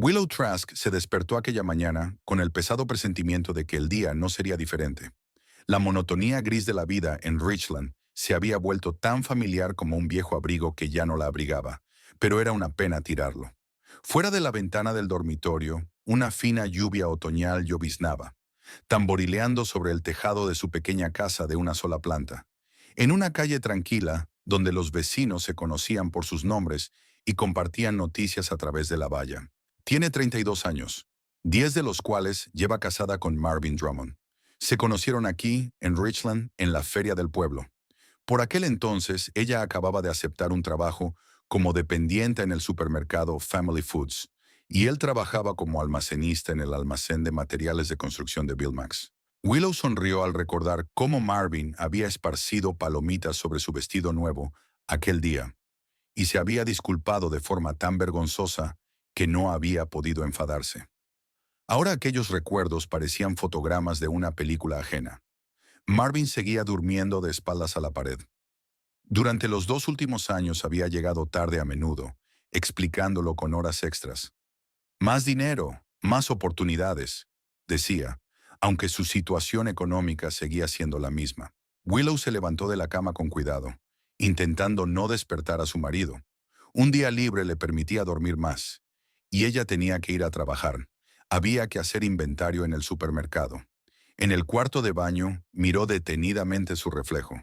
Willow Trask se despertó aquella mañana con el pesado presentimiento de que el día no sería diferente. La monotonía gris de la vida en Richland se había vuelto tan familiar como un viejo abrigo que ya no la abrigaba, pero era una pena tirarlo. Fuera de la ventana del dormitorio, una fina lluvia otoñal lloviznaba, tamborileando sobre el tejado de su pequeña casa de una sola planta. En una calle tranquila, donde los vecinos se conocían por sus nombres y compartían noticias a través de la valla. Tiene 32 años, 10 de los cuales lleva casada con Marvin Drummond. Se conocieron aquí, en Richland, en la feria del pueblo. Por aquel entonces, ella acababa de aceptar un trabajo como dependiente en el supermercado Family Foods, y él trabajaba como almacenista en el almacén de materiales de construcción de Bill Max. Willow sonrió al recordar cómo Marvin había esparcido palomitas sobre su vestido nuevo aquel día, y se había disculpado de forma tan vergonzosa que no había podido enfadarse. Ahora aquellos recuerdos parecían fotogramas de una película ajena. Marvin seguía durmiendo de espaldas a la pared. Durante los 2 últimos años había llegado tarde a menudo, explicándolo con horas extras. Más dinero, más oportunidades, decía, aunque su situación económica seguía siendo la misma. Willow se levantó de la cama con cuidado, intentando no despertar a su marido. Un día libre le permitía dormir más, y ella tenía que ir a trabajar. Había que hacer inventario en el supermercado. En el cuarto de baño miró detenidamente su reflejo.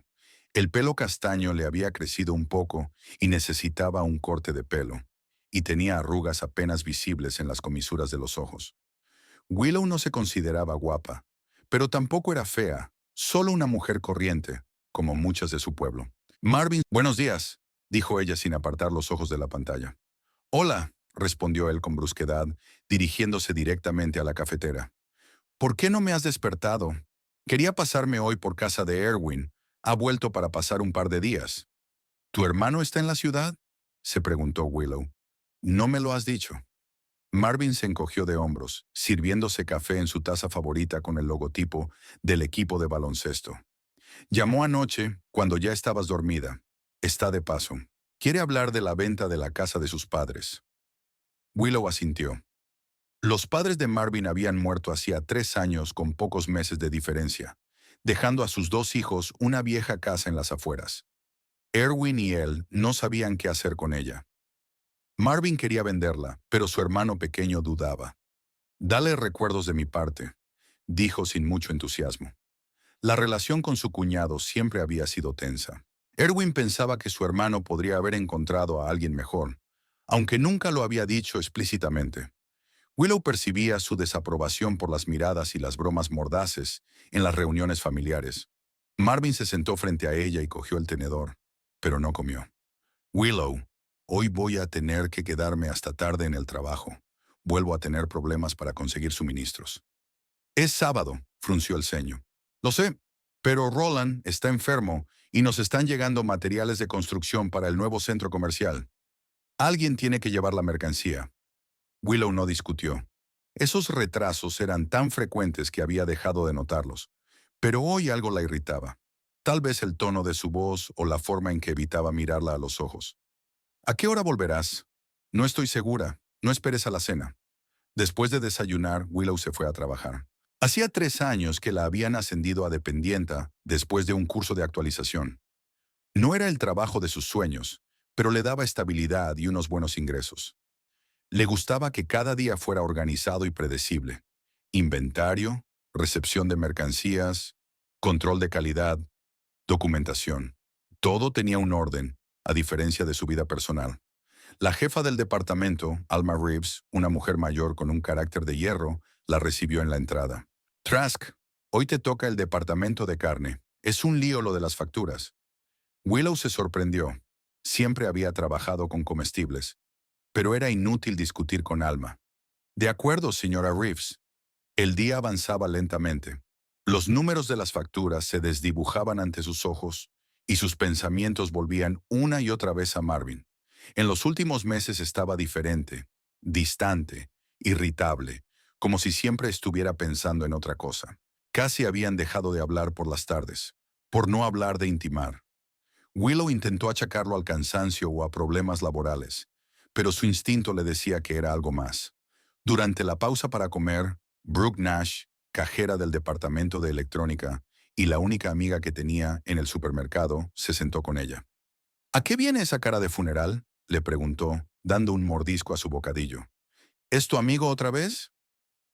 El pelo castaño le había crecido un poco y necesitaba un corte de pelo, y tenía arrugas apenas visibles en las comisuras de los ojos. Willow no se consideraba guapa, pero tampoco era fea, solo una mujer corriente, como muchas de su pueblo. Marvin, buenos días, dijo ella sin apartar los ojos de la pantalla. Hola, respondió él con brusquedad, dirigiéndose directamente a la cafetera. ¿Por qué no me has despertado? Quería pasarme hoy por casa de Erwin. Ha vuelto para pasar un par de días. ¿Tu hermano está en la ciudad?, se preguntó Willow. No me lo has dicho. Marvin se encogió de hombros, sirviéndose café en su taza favorita con el logotipo del equipo de baloncesto. Llamó anoche, cuando ya estabas dormida. Está de paso. Quiere hablar de la venta de la casa de sus padres. Willow asintió. Los padres de Marvin habían muerto hacía 3 años con pocos meses de diferencia, dejando a sus 2 hijos una vieja casa en las afueras. Erwin y él no sabían qué hacer con ella. Marvin quería venderla, pero su hermano pequeño dudaba. Dale recuerdos de mi parte, dijo sin mucho entusiasmo. La relación con su cuñado siempre había sido tensa. Erwin pensaba que su hermano podría haber encontrado a alguien mejor, aunque nunca lo había dicho explícitamente. Willow percibía su desaprobación por las miradas y las bromas mordaces en las reuniones familiares. Marvin se sentó frente a ella y cogió el tenedor, pero no comió. Willow, hoy voy a tener que quedarme hasta tarde en el trabajo. Vuelvo a tener problemas para conseguir suministros. Es sábado, frunció el ceño. Lo sé, pero Roland está enfermo y nos están llegando materiales de construcción para el nuevo centro comercial. Alguien tiene que llevar la mercancía. Willow no discutió. Esos retrasos eran tan frecuentes que había dejado de notarlos, pero hoy algo la irritaba. Tal vez el tono de su voz o la forma en que evitaba mirarla a los ojos. ¿A qué hora volverás? No estoy segura. No esperes a la cena. Después de desayunar, Willow se fue a trabajar. Hacía 3 años que la habían ascendido a dependienta después de un curso de actualización. No era el trabajo de sus sueños, pero le daba estabilidad y unos buenos ingresos. Le gustaba que cada día fuera organizado y predecible. Inventario, recepción de mercancías, control de calidad, documentación. Todo tenía un orden, a diferencia de su vida personal. La jefa del departamento, Alma Reeves, una mujer mayor con un carácter de hierro, la recibió en la entrada. Trask, hoy te toca el departamento de carne. Es un lío lo de las facturas. Willow se sorprendió. Siempre había trabajado con comestibles, pero era inútil discutir con Alma. De acuerdo, señora Reeves. El día avanzaba lentamente. Los números de las facturas se desdibujaban ante sus ojos y sus pensamientos volvían una y otra vez a Marvin. En los últimos meses estaba diferente, distante, irritable, como si siempre estuviera pensando en otra cosa. Casi habían dejado de hablar por las tardes, por no hablar de intimar. Willow intentó achacarlo al cansancio o a problemas laborales, pero su instinto le decía que era algo más. Durante la pausa para comer, Brooke Nash, cajera del departamento de electrónica y la única amiga que tenía en el supermercado, se sentó con ella. ¿A qué viene esa cara de funeral?, le preguntó, dando un mordisco a su bocadillo. ¿Es tu amigo otra vez?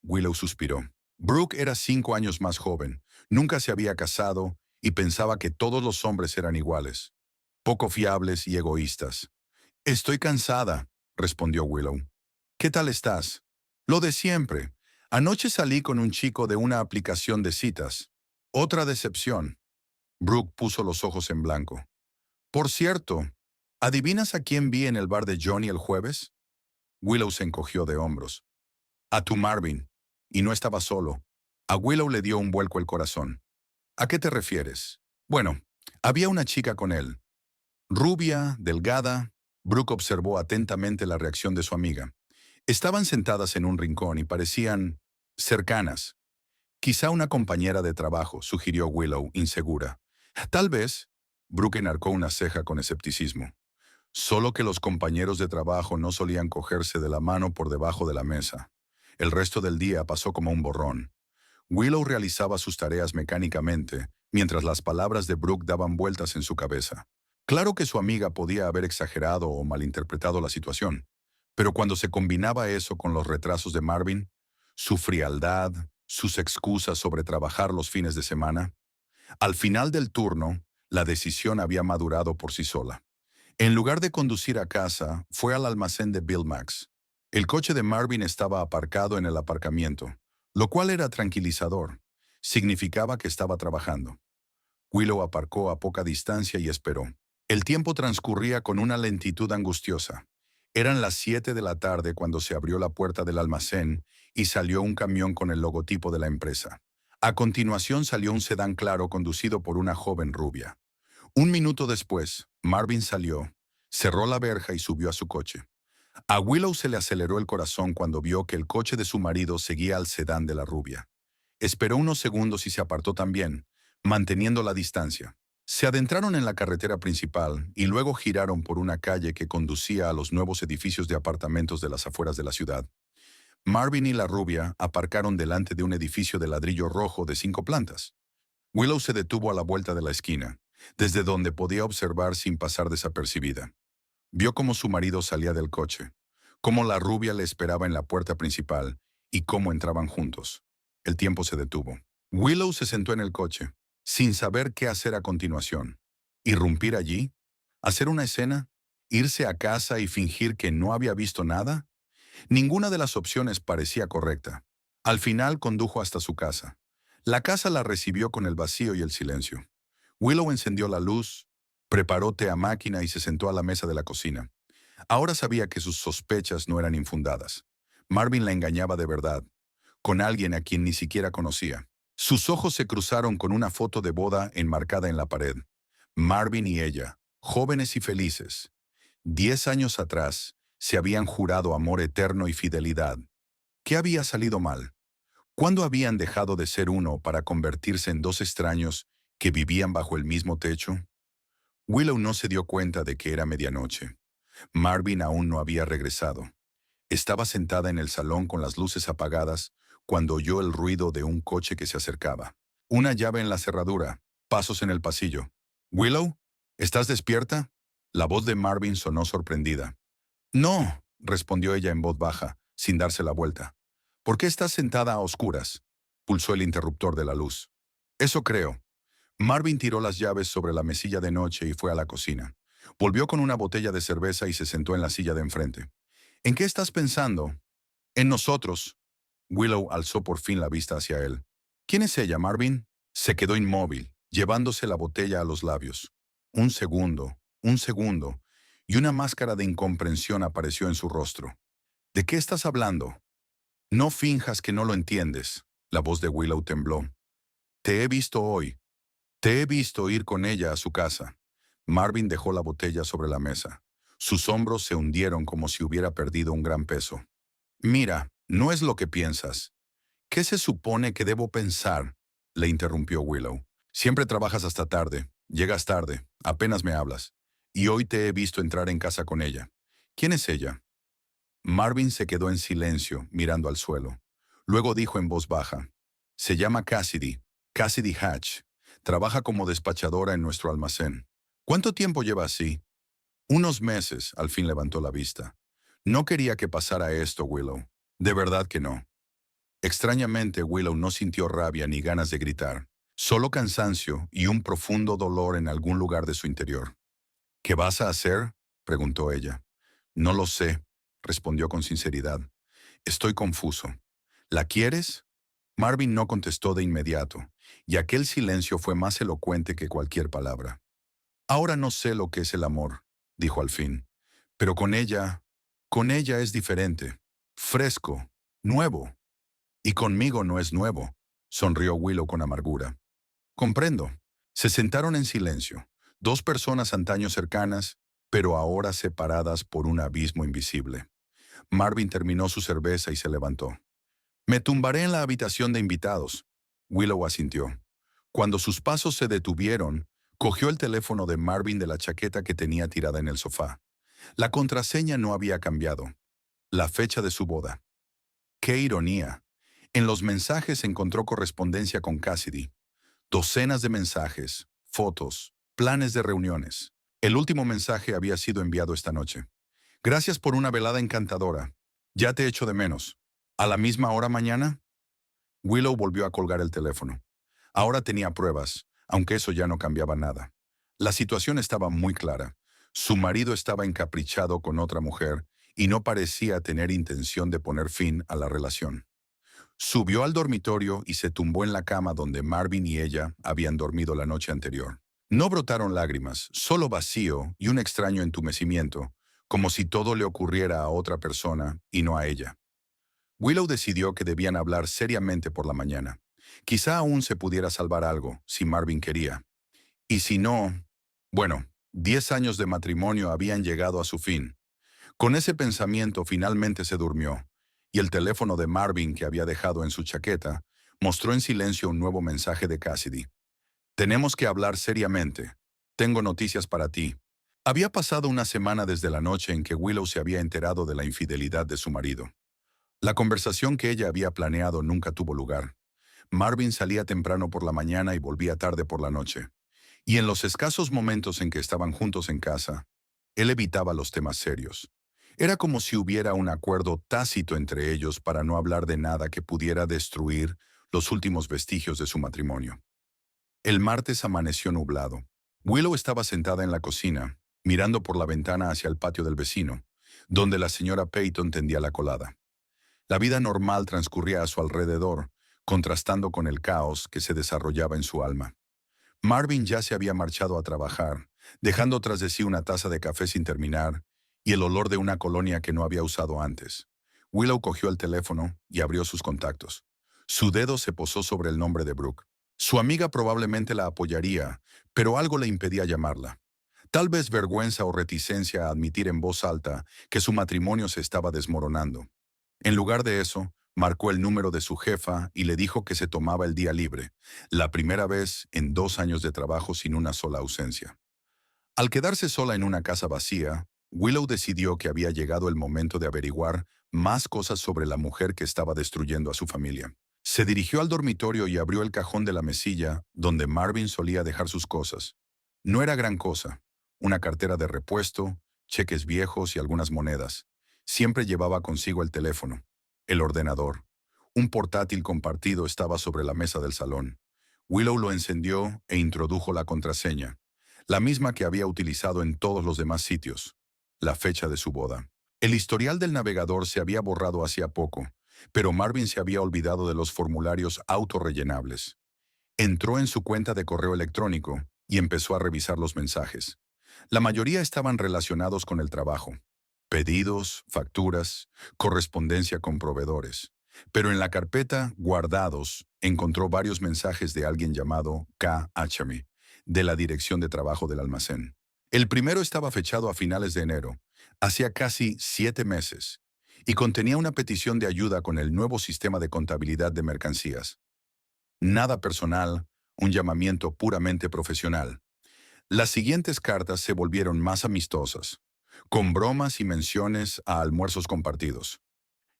Willow suspiró. Brooke era 5 años más joven, nunca se había casado y pensaba que todos los hombres eran iguales, poco fiables y egoístas. Estoy cansada, respondió Willow. ¿Qué tal estás? Lo de siempre. Anoche salí con un chico de una aplicación de citas. Otra decepción. Brooke puso los ojos en blanco. Por cierto, ¿adivinas a quién vi en el bar de Johnny el jueves? Willow se encogió de hombros. A tu Marvin. Y no estaba solo. A Willow le dio un vuelco el corazón. ¿A qué te refieres? Bueno, había una chica con él. Rubia, delgada. Brooke observó atentamente la reacción de su amiga. Estaban sentadas en un rincón y parecían cercanas. Quizá una compañera de trabajo, sugirió Willow, insegura. Tal vez. Brooke enarcó una ceja con escepticismo. Solo que los compañeros de trabajo no solían cogerse de la mano por debajo de la mesa. El resto del día pasó como un borrón. Willow realizaba sus tareas mecánicamente, mientras las palabras de Brooke daban vueltas en su cabeza. Claro que su amiga podía haber exagerado o malinterpretado la situación, pero cuando se combinaba eso con los retrasos de Marvin, su frialdad, sus excusas sobre trabajar los fines de semana, al final del turno, la decisión había madurado por sí sola. En lugar de conducir a casa, fue al almacén de Bill Max. El coche de Marvin estaba aparcado en el aparcamiento, lo cual era tranquilizador. Significaba que estaba trabajando. Willow aparcó a poca distancia y esperó. El tiempo transcurría con una lentitud angustiosa. Eran las 7 de la tarde cuando se abrió la puerta del almacén y salió un camión con el logotipo de la empresa. A continuación salió un sedán claro conducido por una joven rubia. Un minuto después, Marvin salió, cerró la verja y subió a su coche. A Willow se le aceleró el corazón cuando vio que el coche de su marido seguía al sedán de la rubia. Esperó unos segundos y se apartó también, manteniendo la distancia. Se adentraron en la carretera principal y luego giraron por una calle que conducía a los nuevos edificios de apartamentos de las afueras de la ciudad. Marvin y la rubia aparcaron delante de un edificio de ladrillo rojo de 5 plantas. Willow se detuvo a la vuelta de la esquina, desde donde podía observar sin pasar desapercibida. Vio cómo su marido salía del coche, cómo la rubia le esperaba en la puerta principal y cómo entraban juntos. El tiempo se detuvo. Willow se sentó en el coche, sin saber qué hacer a continuación. ¿Irrumpir allí? ¿Hacer una escena? ¿Irse a casa y fingir que no había visto nada? Ninguna de las opciones parecía correcta. Al final condujo hasta su casa. La casa la recibió con el vacío y el silencio. Willow encendió la luz, preparó té a máquina y se sentó a la mesa de la cocina. Ahora sabía que sus sospechas no eran infundadas. Marvin la engañaba de verdad, con alguien a quien ni siquiera conocía. Sus ojos se cruzaron con una foto de boda enmarcada en la pared. Marvin y ella, jóvenes y felices. 10 años atrás, se habían jurado amor eterno y fidelidad. ¿Qué había salido mal? ¿Cuándo habían dejado de ser uno para convertirse en dos extraños que vivían bajo el mismo techo? Willow no se dio cuenta de que era medianoche. Marvin aún no había regresado. Estaba sentada en el salón con las luces apagadas cuando oyó el ruido de un coche que se acercaba. Una llave en la cerradura, pasos en el pasillo. «Willow, ¿estás despierta?». La voz de Marvin sonó sorprendida. «No», respondió ella en voz baja, sin darse la vuelta. «¿Por qué estás sentada a oscuras?», pulsó el interruptor de la luz. «Eso creo». Marvin tiró las llaves sobre la mesilla de noche y fue a la cocina. Volvió con una botella de cerveza y se sentó en la silla de enfrente. «¿En qué estás pensando?». «En nosotros». Willow alzó por fin la vista hacia él. «¿Quién es ella, Marvin?». Se quedó inmóvil, llevándose la botella a los labios. Un segundo, y una máscara de incomprensión apareció en su rostro. «¿De qué estás hablando?». «No finjas que no lo entiendes». La voz de Willow tembló. «Te he visto hoy. Te he visto ir con ella a su casa». Marvin dejó la botella sobre la mesa. Sus hombros se hundieron como si hubiera perdido un gran peso. «Mira, no es lo que piensas». «¿Qué se supone que debo pensar?», le interrumpió Willow. «Siempre trabajas hasta tarde, llegas tarde, apenas me hablas. Y hoy te he visto entrar en casa con ella. ¿Quién es ella?». Marvin se quedó en silencio, mirando al suelo. Luego dijo en voz baja, «Se llama Cassidy, Cassidy Hatch. Trabaja como despachadora en nuestro almacén. ¿Cuánto tiempo lleva así?» «Unos meses», al fin levantó la vista. «No quería que pasara esto, Willow. De verdad que no». Extrañamente, Willow no sintió rabia ni ganas de gritar, solo cansancio y un profundo dolor en algún lugar de su interior. «¿Qué vas a hacer?», preguntó ella. «No lo sé», respondió con sinceridad. «Estoy confuso». «¿La quieres?». Marvin no contestó de inmediato, y aquel silencio fue más elocuente que cualquier palabra. «Ahora no sé lo que es el amor», dijo al fin. «Pero con ella es diferente, fresco, nuevo. Y conmigo no es nuevo», sonrió Willow con amargura. «Comprendo». Se sentaron en silencio, dos personas antaño cercanas, pero ahora separadas por un abismo invisible. Marvin terminó su cerveza y se levantó. «Me tumbaré en la habitación de invitados». Willow asintió. Cuando sus pasos se detuvieron, cogió el teléfono de Marvin de la chaqueta que tenía tirada en el sofá. La contraseña no había cambiado. La fecha de su boda. ¡Qué ironía! En los mensajes encontró correspondencia con Cassidy. Docenas de mensajes, fotos, planes de reuniones. El último mensaje había sido enviado esta noche. «Gracias por una velada encantadora. Ya te echo de menos. ¿A la misma hora mañana?». Willow volvió a colgar el teléfono. Ahora tenía pruebas, aunque eso ya no cambiaba nada. La situación estaba muy clara. Su marido estaba encaprichado con otra mujer y no parecía tener intención de poner fin a la relación. Subió al dormitorio y se tumbó en la cama donde Marvin y ella habían dormido la noche anterior. No brotaron lágrimas, solo vacío y un extraño entumecimiento, como si todo le ocurriera a otra persona y no a ella. Willow decidió que debían hablar seriamente por la mañana. Quizá aún se pudiera salvar algo, si Marvin quería. Y si no, bueno, 10 años de matrimonio habían llegado a su fin. Con ese pensamiento finalmente se durmió, y el teléfono de Marvin que había dejado en su chaqueta mostró en silencio un nuevo mensaje de Cassidy. «Tenemos que hablar seriamente. Tengo noticias para ti». Había pasado una semana desde la noche en que Willow se había enterado de la infidelidad de su marido. La conversación que ella había planeado nunca tuvo lugar. Marvin salía temprano por la mañana y volvía tarde por la noche. Y en los escasos momentos en que estaban juntos en casa, él evitaba los temas serios. Era como si hubiera un acuerdo tácito entre ellos para no hablar de nada que pudiera destruir los últimos vestigios de su matrimonio. El martes amaneció nublado. Willow estaba sentada en la cocina, mirando por la ventana hacia el patio del vecino, donde la señora Peyton tendía la colada. La vida normal transcurría a su alrededor, contrastando con el caos que se desarrollaba en su alma. Marvin ya se había marchado a trabajar, dejando tras de sí una taza de café sin terminar y el olor de una colonia que no había usado antes. Willow cogió el teléfono y abrió sus contactos. Su dedo se posó sobre el nombre de Brooke. Su amiga probablemente la apoyaría, pero algo le impedía llamarla. Tal vez vergüenza o reticencia a admitir en voz alta que su matrimonio se estaba desmoronando. En lugar de eso, marcó el número de su jefa y le dijo que se tomaba el día libre, la primera vez en 2 años de trabajo sin una sola ausencia. Al quedarse sola en una casa vacía, Willow decidió que había llegado el momento de averiguar más cosas sobre la mujer que estaba destruyendo a su familia. Se dirigió al dormitorio y abrió el cajón de la mesilla donde Marvin solía dejar sus cosas. No era gran cosa, una cartera de repuesto, cheques viejos y algunas monedas. Siempre llevaba consigo el teléfono, el ordenador. Un portátil compartido estaba sobre la mesa del salón. Willow lo encendió e introdujo la contraseña, la misma que había utilizado en todos los demás sitios, la fecha de su boda. El historial del navegador se había borrado hacía poco, pero Marvin se había olvidado de los formularios autorrellenables. Entró en su cuenta de correo electrónico y empezó a revisar los mensajes. La mayoría estaban relacionados con el trabajo. Pedidos, facturas, correspondencia con proveedores. Pero en la carpeta Guardados encontró varios mensajes de alguien llamado K. Achamy, de la dirección de trabajo del almacén. El primero estaba fechado a finales de enero, hacía casi 7 meses, y contenía una petición de ayuda con el nuevo sistema de contabilidad de mercancías. Nada personal, un llamamiento puramente profesional. Las siguientes cartas se volvieron más amistosas. con bromas y menciones a almuerzos compartidos.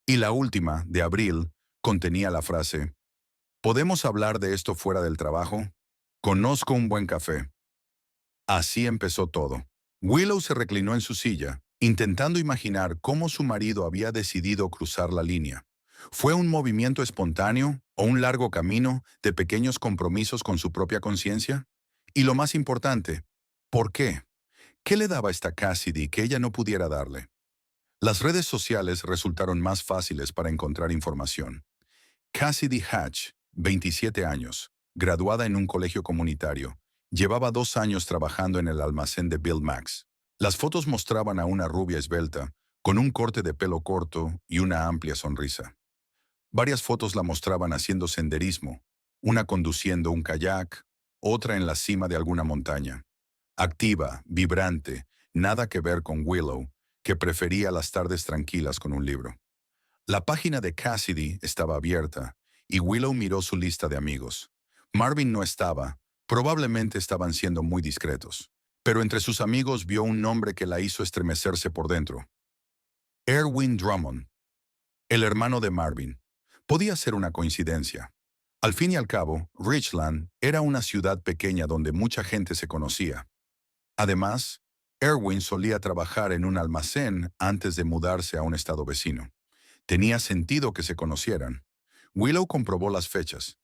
Y la última, de abril, contenía la frase: ¿podemos hablar de esto fuera del trabajo? Conozco un buen café. Así empezó todo. Willow se reclinó en su silla, intentando imaginar cómo su marido había decidido cruzar la línea. ¿Fue un movimiento espontáneo o un largo camino de pequeños compromisos con su propia conciencia? Y lo más importante, ¿por qué? ¿Qué le daba esta Cassidy que ella no pudiera darle? Las redes sociales resultaron más fáciles para encontrar información. Cassidy Hatch, 27 años, graduada en un colegio comunitario, llevaba 2 años trabajando en el almacén de Bill Max. Las fotos mostraban a una rubia esbelta, con un corte de pelo corto y una amplia sonrisa. Varias fotos la mostraban haciendo senderismo, una conduciendo un kayak, otra en la cima de alguna montaña. Activa, vibrante, nada que ver con Willow, que prefería las tardes tranquilas con un libro. La página de Cassidy estaba abierta, y Willow miró su lista de amigos. Marvin no estaba, probablemente estaban siendo muy discretos. Pero entre sus amigos vio un nombre que la hizo estremecerse por dentro. Erwin Drummond, el hermano de Marvin. Podía ser una coincidencia. Al fin y al cabo, Richland era una ciudad pequeña donde mucha gente se conocía. Además, Erwin solía trabajar en un almacén antes de mudarse a un estado vecino. Tenía sentido que se conocieran. Willow comprobó las fechas.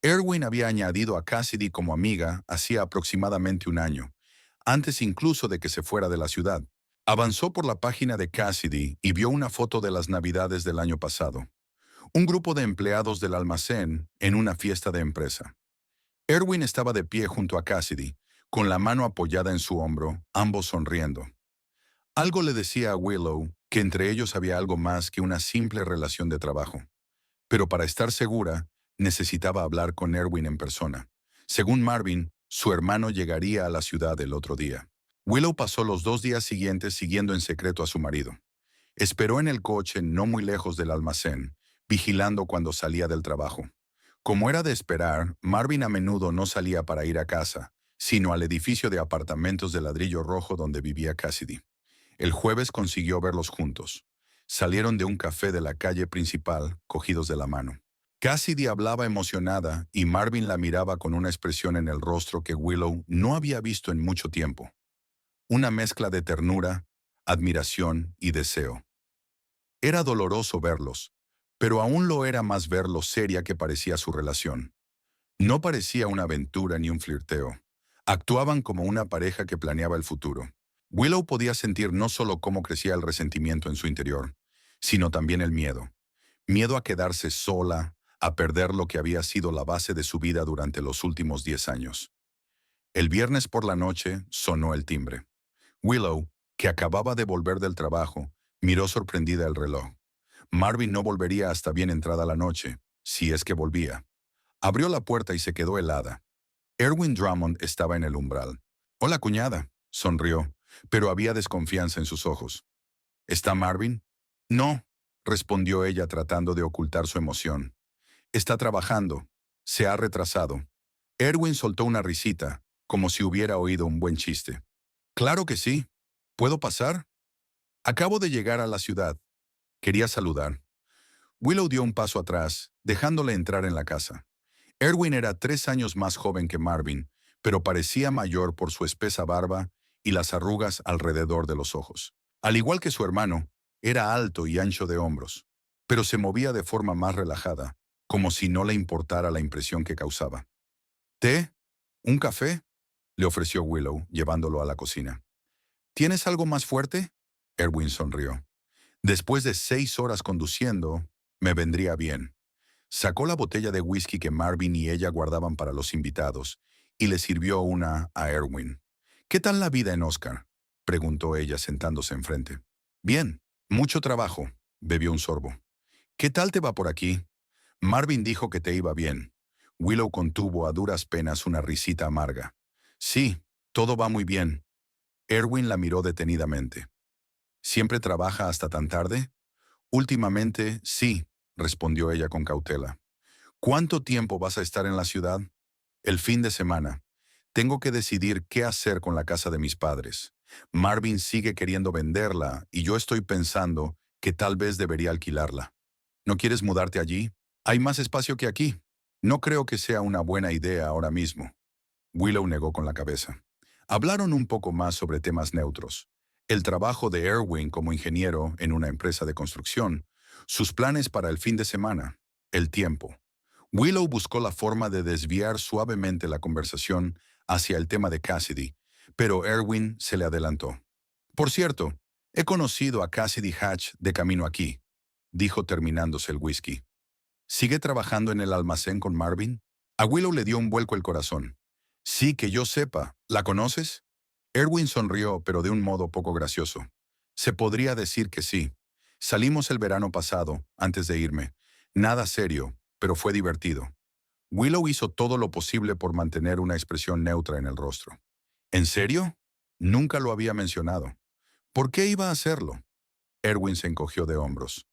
Erwin había añadido a Cassidy como amiga hacía aproximadamente un año, antes incluso de que se fuera de la ciudad. Avanzó por la página de Cassidy y vio una foto de las Navidades del año pasado. Un grupo de empleados del almacén en una fiesta de empresa. Erwin estaba de pie junto a Cassidy, con la mano apoyada en su hombro, ambos sonriendo. Algo le decía a Willow que entre ellos había algo más que una simple relación de trabajo. Pero para estar segura, necesitaba hablar con Erwin en persona. Según Marvin, su hermano llegaría a la ciudad el otro día. Willow pasó los 2 días siguientes siguiendo en secreto a su marido. Esperó en el coche no muy lejos del almacén, vigilando cuando salía del trabajo. Como era de esperar, Marvin a menudo no salía para ir a casa, sino al edificio de apartamentos de ladrillo rojo donde vivía Cassidy. El jueves consiguió verlos juntos. Salieron de un café de la calle principal, cogidos de la mano. Cassidy hablaba emocionada y Marvin la miraba con una expresión en el rostro que Willow no había visto en mucho tiempo. Una mezcla de ternura, admiración y deseo. Era doloroso verlos, pero aún lo era más ver lo seria que parecía su relación. No parecía una aventura ni un flirteo. Actuaban como una pareja que planeaba el futuro. Willow podía sentir no solo cómo crecía el resentimiento en su interior, sino también el miedo. Miedo a quedarse sola, a perder lo que había sido la base de su vida durante los últimos 10 años. El viernes por la noche sonó el timbre. Willow, que acababa de volver del trabajo, miró sorprendida el reloj. Marvin no volvería hasta bien entrada la noche, si es que volvía. Abrió la puerta y se quedó helada. Erwin Drummond estaba en el umbral. «Hola, cuñada», sonrió, pero había desconfianza en sus ojos. «¿Está Marvin?» «No», respondió ella tratando de ocultar su emoción. «Está trabajando. Se ha retrasado». Erwin soltó una risita, como si hubiera oído un buen chiste. «Claro que sí. ¿Puedo pasar?» «Acabo de llegar a la ciudad. Quería saludar». Willow dio un paso atrás, dejándole entrar en la casa. Erwin era 3 años más joven que Marvin, pero parecía mayor por su espesa barba y las arrugas alrededor de los ojos. Al igual que su hermano, era alto y ancho de hombros, pero se movía de forma más relajada, como si no le importara la impresión que causaba. «¿Té? ¿Un café?», le ofreció Willow, llevándolo a la cocina. «¿Tienes algo más fuerte?», Erwin sonrió. «Después de 6 horas conduciendo, me vendría bien». Sacó la botella de whisky que Marvin y ella guardaban para los invitados y le sirvió una a Erwin. «¿Qué tal la vida en Oscar?», preguntó ella sentándose enfrente. «Bien, mucho trabajo», bebió un sorbo. «¿Qué tal te va por aquí?». Marvin dijo que te iba bien. Willow contuvo a duras penas una risita amarga. «Sí, todo va muy bien». Erwin la miró detenidamente. «¿Siempre trabaja hasta tan tarde?». «Últimamente, sí», respondió ella con cautela. «¿Cuánto tiempo vas a estar en la ciudad?». «El fin de semana. Tengo que decidir qué hacer con la casa de mis padres. Marvin sigue queriendo venderla y yo estoy pensando que tal vez debería alquilarla. ¿No quieres mudarte allí? Hay más espacio que aquí. No creo que sea una buena idea ahora mismo. Willow negó con la cabeza. Hablaron un poco más sobre temas neutros. El trabajo de Erwin como ingeniero en una empresa de construcción, sus planes para el fin de semana, el tiempo. Willow buscó la forma de desviar suavemente la conversación hacia el tema de Cassidy, pero Erwin se le adelantó. Por cierto, he conocido a Cassidy Hatch de camino aquí, dijo terminándose el whisky. ¿Sigue trabajando en el almacén con Marvin? A Willow le dio un vuelco el corazón. Sí, que yo sepa. ¿La conoces? Erwin sonrió, pero de un modo poco gracioso. Se podría decir que sí. Salimos el verano pasado, antes de irme. Nada serio, pero fue divertido. Willow hizo todo lo posible por mantener una expresión neutra en el rostro. ¿En serio? Nunca lo había mencionado. ¿Por qué iba a hacerlo? Erwin se encogió de hombros.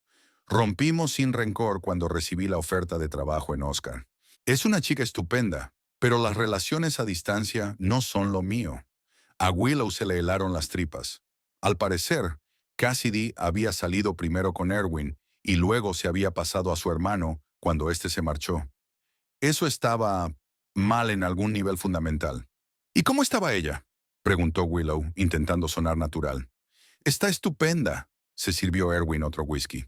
Rompimos sin rencor cuando recibí la oferta de trabajo en Oscar. Es una chica estupenda, pero las relaciones a distancia no son lo mío. A Willow se le helaron las tripas. Al parecer, Cassidy había salido primero con Erwin y luego se había pasado a su hermano cuando éste se marchó. Eso estaba mal en algún nivel fundamental. ¿Y cómo estaba ella? Preguntó Willow, intentando sonar natural. Está estupenda, se sirvió Erwin otro whisky.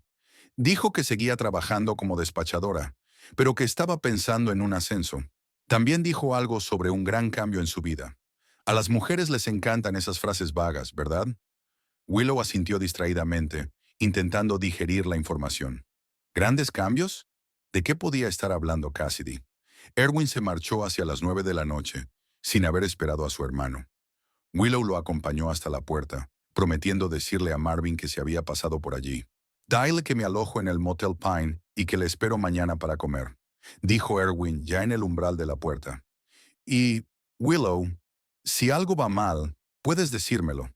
Dijo que seguía trabajando como despachadora, pero que estaba pensando en un ascenso. También dijo algo sobre un gran cambio en su vida. A las mujeres les encantan esas frases vagas, ¿verdad? Willow asintió distraídamente, intentando digerir la información. ¿Grandes cambios? ¿De qué podía estar hablando Cassidy? Erwin se marchó hacia las 9 de la noche, sin haber esperado a su hermano. Willow lo acompañó hasta la puerta, prometiendo decirle a Marvin que se había pasado por allí. Dile que me alojo en el Motel Pine y que le espero mañana para comer, dijo Erwin ya en el umbral de la puerta. Y, Willow, si algo va mal, puedes decírmelo.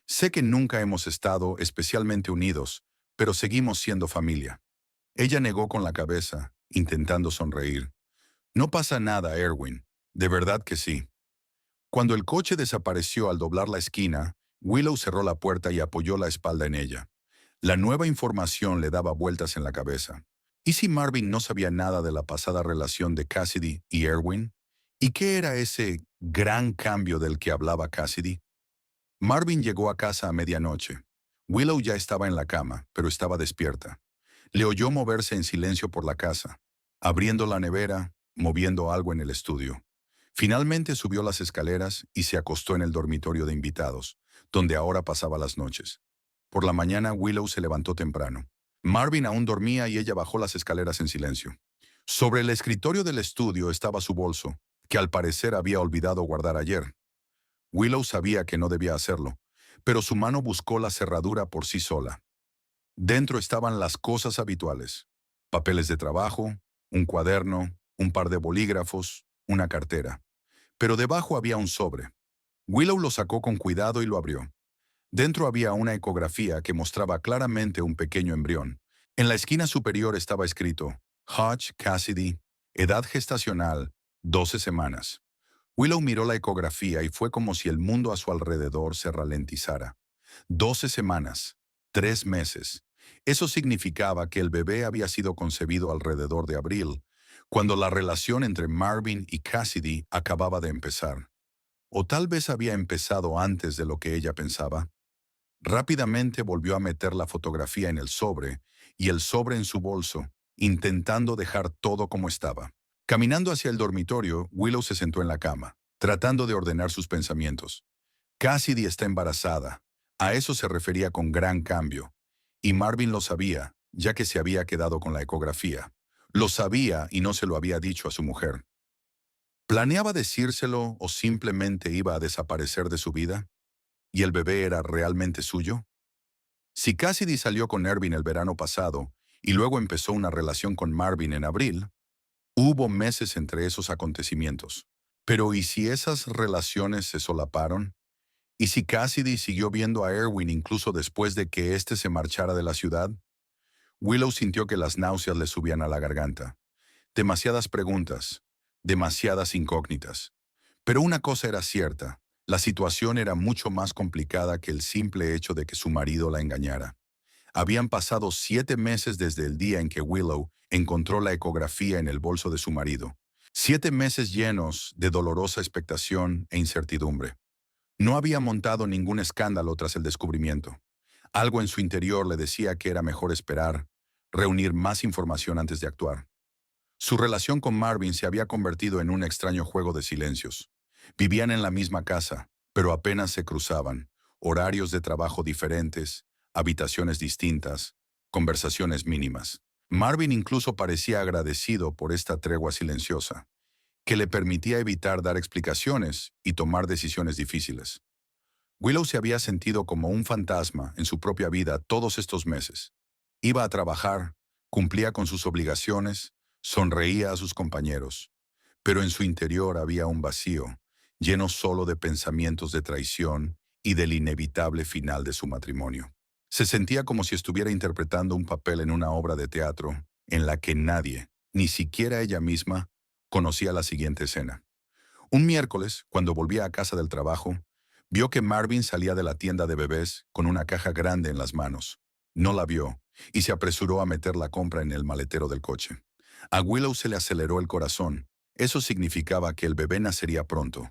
Sé que nunca hemos estado especialmente unidos, pero seguimos siendo familia. Ella negó con la cabeza, intentando sonreír. No pasa nada, Erwin. De verdad que sí. Cuando el coche desapareció al doblar la esquina, Willow cerró la puerta y apoyó la espalda en ella. La nueva información le daba vueltas en la cabeza. ¿Y si Marvin no sabía nada de la pasada relación de Cassidy y Erwin? ¿Y qué era ese gran cambio del que hablaba Cassidy? Marvin llegó a casa a medianoche. Willow ya estaba en la cama, pero estaba despierta. Le oyó moverse en silencio por la casa, abriendo la nevera, moviendo algo en el estudio. Finalmente subió las escaleras y se acostó en el dormitorio de invitados, donde ahora pasaba las noches. Por la mañana Willow se levantó temprano. Marvin aún dormía y ella bajó las escaleras en silencio. Sobre el escritorio del estudio estaba su bolso, que al parecer había olvidado guardar ayer. Willow sabía que no debía hacerlo, pero su mano buscó la cerradura por sí sola. Dentro estaban las cosas habituales: papeles de trabajo, un cuaderno, un par de bolígrafos, una cartera. Pero debajo había un sobre. Willow lo sacó con cuidado y lo abrió. Dentro había una ecografía que mostraba claramente un pequeño embrión. En la esquina superior estaba escrito: Hutch Cassidy, edad gestacional, 12 semanas. Willow miró la ecografía y fue como si el mundo a su alrededor se ralentizara. 12 semanas, 3 meses. Eso significaba que el bebé había sido concebido alrededor de abril, cuando la relación entre Marvin y Cassidy acababa de empezar. O tal vez había empezado antes de lo que ella pensaba. Rápidamente volvió a meter la fotografía en el sobre y el sobre en su bolso, intentando dejar todo como estaba. Caminando hacia el dormitorio, Willow se sentó en la cama, tratando de ordenar sus pensamientos. Cassidy está embarazada. A eso se refería con gran cambio. Y Marvin lo sabía, ya que se había quedado con la ecografía. Lo sabía y no se lo había dicho a su mujer. ¿Planeaba decírselo o simplemente iba a desaparecer de su vida? ¿Y el bebé era realmente suyo? Si Cassidy salió con Erwin el verano pasado y luego empezó una relación con Marvin en abril, hubo meses entre esos acontecimientos. Pero ¿y si esas relaciones se solaparon? ¿Y si Cassidy siguió viendo a Erwin incluso después de que éste se marchara de la ciudad? Willow sintió que las náuseas le subían a la garganta. Demasiadas preguntas, demasiadas incógnitas. Pero una cosa era cierta: La situación era mucho más complicada que el simple hecho de que su marido la engañara. Habían pasado 7 meses desde el día en que Willow encontró la ecografía en el bolso de su marido. 7 meses llenos de dolorosa expectación e incertidumbre. No había montado ningún escándalo tras el descubrimiento. Algo en su interior le decía que era mejor esperar, reunir más información antes de actuar. Su relación con Marvin se había convertido en un extraño juego de silencios. Vivían en la misma casa, pero apenas se cruzaban. Horarios de trabajo diferentes, habitaciones distintas, conversaciones mínimas. Marvin incluso parecía agradecido por esta tregua silenciosa, que le permitía evitar dar explicaciones y tomar decisiones difíciles. Willow se había sentido como un fantasma en su propia vida todos estos meses. Iba a trabajar, cumplía con sus obligaciones, sonreía a sus compañeros, pero en su interior había un vacío, lleno solo de pensamientos de traición y del inevitable final de su matrimonio. Se sentía como si estuviera interpretando un papel en una obra de teatro en la que nadie, ni siquiera ella misma, conocía la siguiente escena. Un miércoles, cuando volvía a casa del trabajo, vio que Marvin salía de la tienda de bebés con una caja grande en las manos. No la vio y se apresuró a meter la compra en el maletero del coche. A Willow se le aceleró el corazón. Eso significaba que el bebé nacería pronto,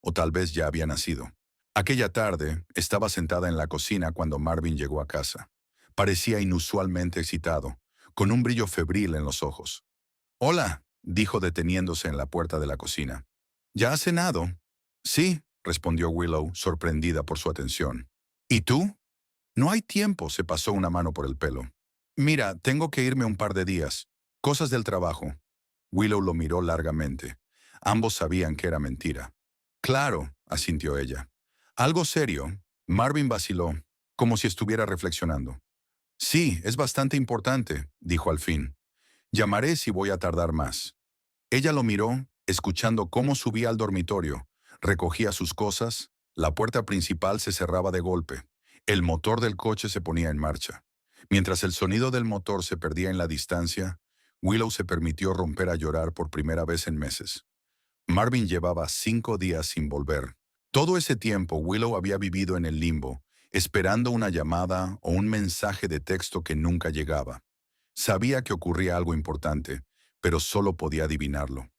o tal vez ya había nacido. Aquella tarde, estaba sentada en la cocina cuando Marvin llegó a casa. Parecía inusualmente excitado, con un brillo febril en los ojos. «Hola», dijo deteniéndose en la puerta de la cocina. «¿Ya has cenado?» «Sí», respondió Willow, sorprendida por su atención. «¿Y tú?» «No hay tiempo», se pasó una mano por el pelo. «Mira, tengo que irme un par de días. Cosas del trabajo». Willow lo miró largamente. Ambos sabían que era mentira. «Claro», asintió ella. «¿Algo serio?» Marvin vaciló, como si estuviera reflexionando. «Sí, es bastante importante», dijo al fin. «Llamaré si voy a tardar más». Ella lo miró, escuchando cómo subía al dormitorio, recogía sus cosas, la puerta principal se cerraba de golpe, el motor del coche se ponía en marcha. Mientras el sonido del motor se perdía en la distancia, Willow se permitió romper a llorar por primera vez en meses. Marvin llevaba 5 días sin volver. Todo ese tiempo Willow había vivido en el limbo, esperando una llamada o un mensaje de texto que nunca llegaba. Sabía que ocurría algo importante, pero solo podía adivinarlo.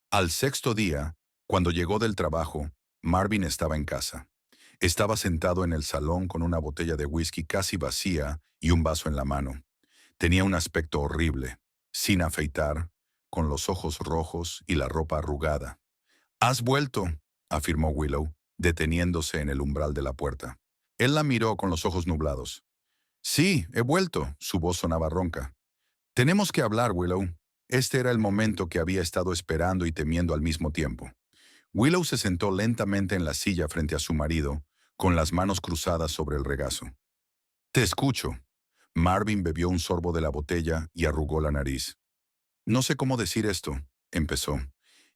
Al 6.º día, cuando llegó del trabajo, Marvin estaba en casa. Estaba sentado en el salón con una botella de whisky casi vacía y un vaso en la mano. Tenía un aspecto horrible, sin afeitar, con los ojos rojos y la ropa arrugada. «Has vuelto», afirmó Willow, deteniéndose en el umbral de la puerta. Él la miró con los ojos nublados. «Sí, he vuelto», su voz sonaba ronca. «Tenemos que hablar, Willow». Este era el momento que había estado esperando y temiendo al mismo tiempo. Willow se sentó lentamente en la silla frente a su marido, con las manos cruzadas sobre el regazo. «Te escucho». Marvin bebió un sorbo de la botella y arrugó la nariz. «No sé cómo decir esto», empezó.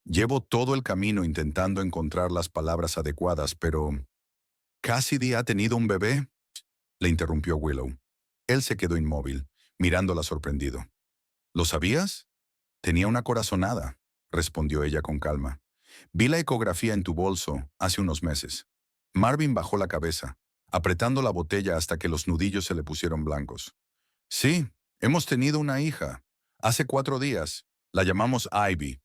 «Llevo todo el camino intentando encontrar las palabras adecuadas, pero... ¿Cassidy ha tenido un bebé?», le interrumpió Willow. Él se quedó inmóvil, mirándola sorprendido. «¿Lo sabías?» «Tenía una corazonada», respondió ella con calma. «Vi la ecografía en tu bolso hace unos meses». Marvin bajó la cabeza, apretando la botella hasta que los nudillos se le pusieron blancos. «Sí, hemos tenido una hija. Hace 4 días. La llamamos Ivy».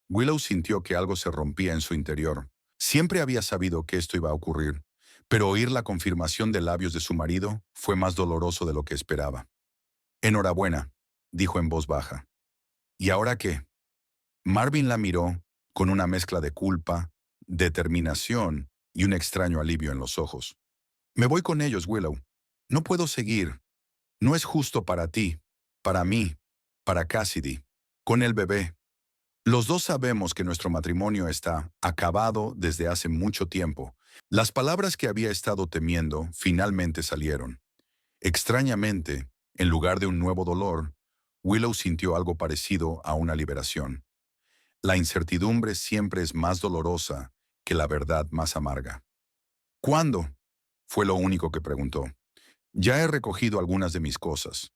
Willow sintió que algo se rompía en su interior. Siempre había sabido que esto iba a ocurrir, pero oír la confirmación de labios de su marido fue más doloroso de lo que esperaba. «Enhorabuena», dijo en voz baja. «¿Y ahora qué?» Marvin la miró con una mezcla de culpa, determinación y un extraño alivio en los ojos. «Me voy con ellos, Willow. No puedo seguir. No es justo para ti, para mí, para Cassidy, con el bebé. Los dos sabemos que nuestro matrimonio está acabado desde hace mucho tiempo». Las palabras que había estado temiendo finalmente salieron. Extrañamente, en lugar de un nuevo dolor, Willow sintió algo parecido a una liberación. La incertidumbre siempre es más dolorosa que la verdad más amarga. «¿Cuándo?», fue lo único que preguntó. «Ya he recogido algunas de mis cosas.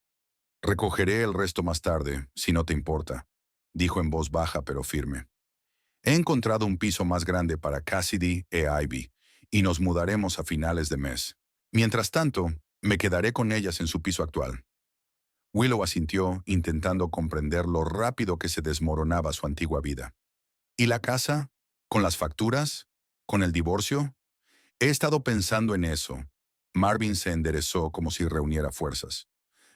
Recogeré el resto más tarde, si no te importa», dijo en voz baja pero firme. «He encontrado un piso más grande para Cassidy e Ivy, y nos mudaremos a finales de mes. Mientras tanto, me quedaré con ellas en su piso actual. Willow asintió, intentando comprender lo rápido que se desmoronaba su antigua vida. ¿Y la casa? ¿Con las facturas? ¿Con el divorcio? He estado pensando en eso. Marvin se enderezó como si reuniera fuerzas.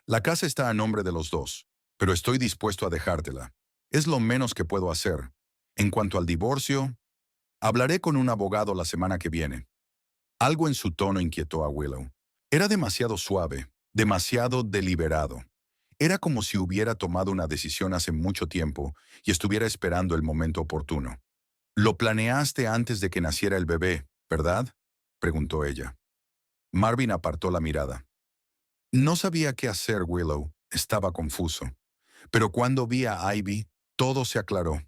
La casa está a nombre de los dos, pero estoy dispuesto a dejártela. Es lo menos que puedo hacer. En cuanto al divorcio, hablaré con un abogado la semana que viene. Algo en su tono inquietó a Willow. Era demasiado suave, demasiado deliberado. Era como si hubiera tomado una decisión hace mucho tiempo y estuviera esperando el momento oportuno. «Lo planeaste antes de que naciera el bebé, ¿verdad?», preguntó ella. Marvin apartó la mirada. No sabía qué hacer, Willow. Estaba confuso. Pero cuando vi a Ivy, todo se aclaró.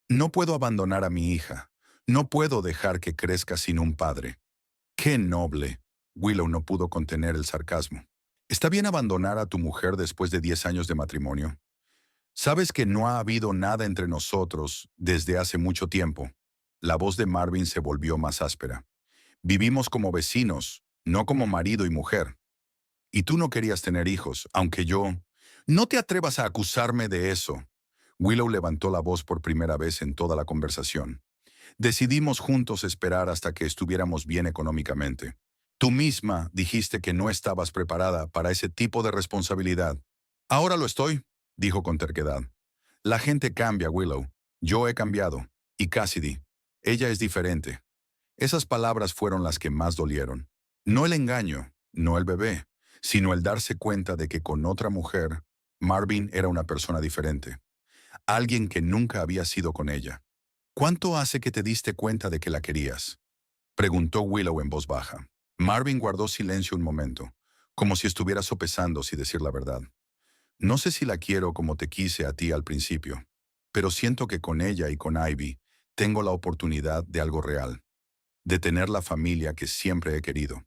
No puedo abandonar a mi hija. No puedo dejar que crezca sin un padre. ¡Qué noble! Willow no pudo contener el sarcasmo. ¿Está bien abandonar a tu mujer después de 10 años de matrimonio? Sabes que no ha habido nada entre nosotros desde hace mucho tiempo. La voz de Marvin se volvió más áspera. Vivimos como vecinos, no como marido y mujer. Y tú no querías tener hijos, aunque yo... No te atrevas a acusarme de eso. Willow levantó la voz por primera vez en toda la conversación. Decidimos juntos esperar hasta que estuviéramos bien económicamente. Tú misma dijiste que no estabas preparada para ese tipo de responsabilidad. Ahora lo estoy, dijo con terquedad. La gente cambia, Willow. Yo he cambiado. Y Cassidy. Ella es diferente. Esas palabras fueron las que más dolieron. No el engaño, no el bebé, sino el darse cuenta de que con otra mujer, Marvin era una persona diferente. Alguien que nunca había sido con ella. ¿Cuánto hace que te diste cuenta de que la querías?, preguntó Willow en voz baja. Marvin guardó silencio un momento, como si estuviera sopesando si decir la verdad. No sé si la quiero como te quise a ti al principio, pero siento que con ella y con Ivy tengo la oportunidad de algo real, de tener la familia que siempre he querido.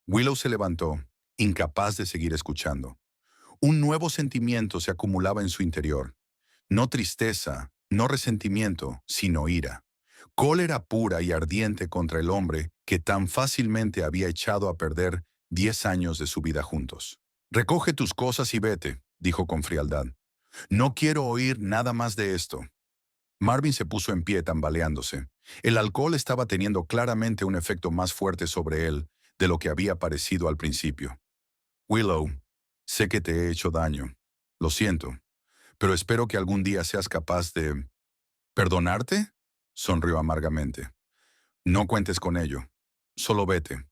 Willow se levantó, incapaz de seguir escuchando. Un nuevo sentimiento se acumulaba en su interior. No tristeza, no resentimiento, sino ira. Cólera pura y ardiente contra el hombre que tan fácilmente había echado a perder 10 años de su vida juntos. «Recoge tus cosas y vete», dijo con frialdad. «No quiero oír nada más de esto». Marvin se puso en pie tambaleándose. El alcohol estaba teniendo claramente un efecto más fuerte sobre él de lo que había parecido al principio. «Willow, sé que te he hecho daño. Lo siento, pero espero que algún día seas capaz de... ¿Perdonarte?», sonrió amargamente. «No cuentes con ello. Solo vete».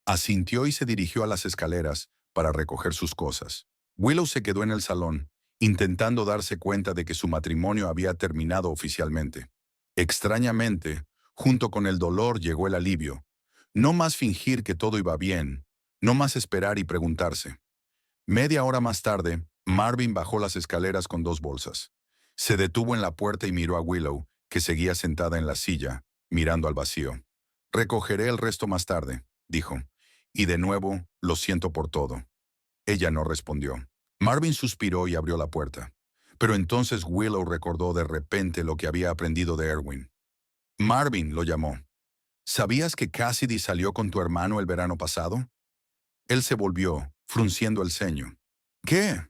Asintió y se dirigió a las escaleras para recoger sus cosas. Willow se quedó en el salón, intentando darse cuenta de que su matrimonio había terminado oficialmente. Extrañamente, junto con el dolor llegó el alivio. No más fingir que todo iba bien, no más esperar y preguntarse. Media hora más tarde, Marvin bajó las escaleras con 2 bolsas. Se detuvo en la puerta y miró a Willow, que seguía sentada en la silla, mirando al vacío. «Recogeré el resto más tarde», dijo. «Y de nuevo, lo siento por todo». Ella no respondió. Marvin suspiró y abrió la puerta. Pero entonces Willow recordó de repente lo que había aprendido de Erwin. «Marvin», lo llamó. «¿Sabías que Cassidy salió con tu hermano el verano pasado?». Él se volvió, frunciendo el ceño. «¿Qué?».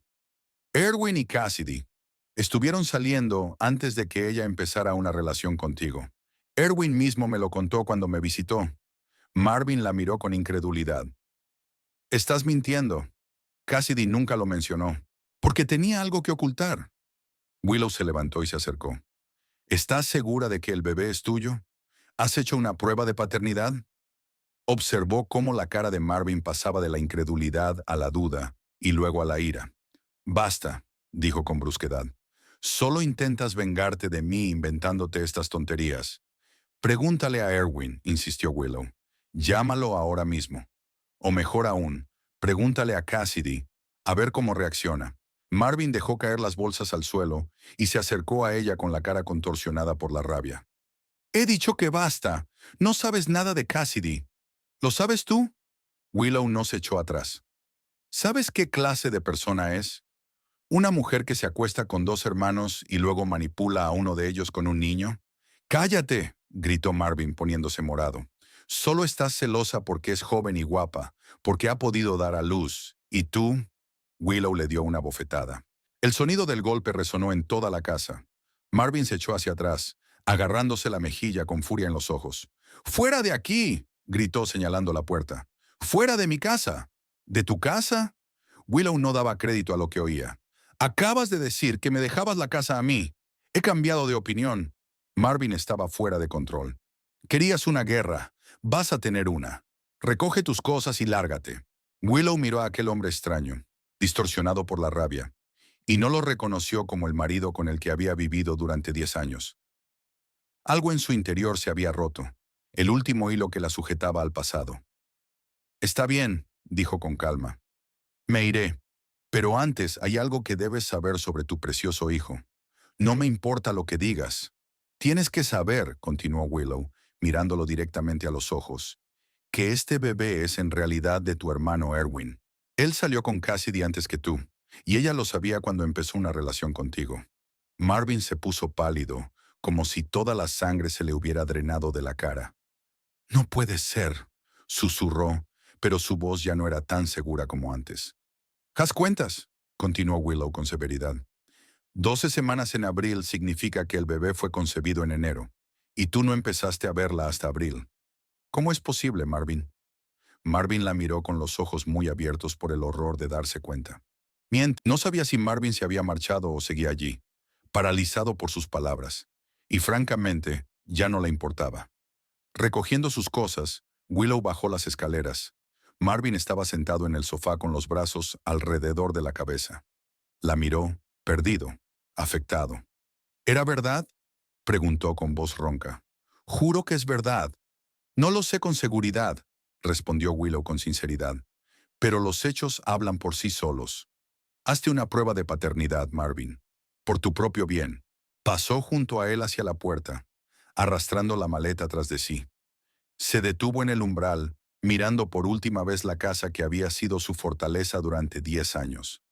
«Erwin y Cassidy estuvieron saliendo antes de que ella empezara una relación contigo. Erwin mismo me lo contó cuando me visitó». Marvin la miró con incredulidad. «Estás mintiendo. Cassidy nunca lo mencionó, porque tenía algo que ocultar». Willow se levantó y se acercó. «¿Estás segura de que el bebé es tuyo? ¿Has hecho una prueba de paternidad?». Observó cómo la cara de Marvin pasaba de la incredulidad a la duda y luego a la ira. «Basta», dijo con brusquedad. «Solo intentas vengarte de mí inventándote estas tonterías». «Pregúntale a Erwin», insistió Willow. «Llámalo ahora mismo. O mejor aún, pregúntale a Cassidy, a ver cómo reacciona». Marvin dejó caer las bolsas al suelo y se acercó a ella con la cara contorsionada por la rabia. «He dicho que basta. No sabes nada de Cassidy. ¿Lo sabes tú?». Willow no se echó atrás. «¿Sabes qué clase de persona es? Una mujer que se acuesta con 2 hermanos y luego manipula a uno de ellos con un niño». «¡Cállate!», gritó Marvin poniéndose morado. Solo estás celosa porque es joven y guapa, porque ha podido dar a luz. ¿Y tú? Willow le dio una bofetada. El sonido del golpe resonó en toda la casa. Marvin se echó hacia atrás, agarrándose la mejilla con furia en los ojos. ¡Fuera de aquí!, gritó señalando la puerta. ¡Fuera de mi casa! ¿De tu casa? Willow no daba crédito a lo que oía. Acabas de decir que me dejabas la casa a mí. He cambiado de opinión. Marvin estaba fuera de control. Querías una guerra. Vas a tener una. Recoge tus cosas y lárgate. Willow miró a aquel hombre extraño, distorsionado por la rabia, y no lo reconoció como el marido con el que había vivido durante 10 años. Algo en su interior se había roto, el último hilo que la sujetaba al pasado. Está bien, dijo con calma. Me iré, pero antes hay algo que debes saber sobre tu precioso hijo. No me importa lo que digas. Tienes que saber, continuó Willow, mirándolo directamente a los ojos, que este bebé es en realidad de tu hermano Erwin. Él salió con Cassidy antes que tú, y ella lo sabía cuando empezó una relación contigo. Marvin se puso pálido, como si toda la sangre se le hubiera drenado de la cara. No puede ser, susurró, pero su voz ya no era tan segura como antes. Haz cuentas, continuó Willow con severidad. 12 semanas en abril significa que el bebé fue concebido en enero, y tú no empezaste a verla hasta abril. ¿Cómo es posible, Marvin? Marvin la miró con los ojos muy abiertos por el horror de darse cuenta. No sabía si Marvin se había marchado o seguía allí, paralizado por sus palabras, y francamente, ya no le importaba. Recogiendo sus cosas, Willow bajó las escaleras. Marvin estaba sentado en el sofá con los brazos alrededor de la cabeza. La miró, perdido, afectado. ¿Era verdad?, preguntó con voz ronca. Juro que es verdad. No lo sé con seguridad, respondió Willow con sinceridad, pero los hechos hablan por sí solos. Hazte una prueba de paternidad, Marvin, por tu propio bien. Pasó junto a él hacia la puerta, arrastrando la maleta tras de sí. Se detuvo en el umbral, mirando por última vez la casa que había sido su fortaleza durante 10 años.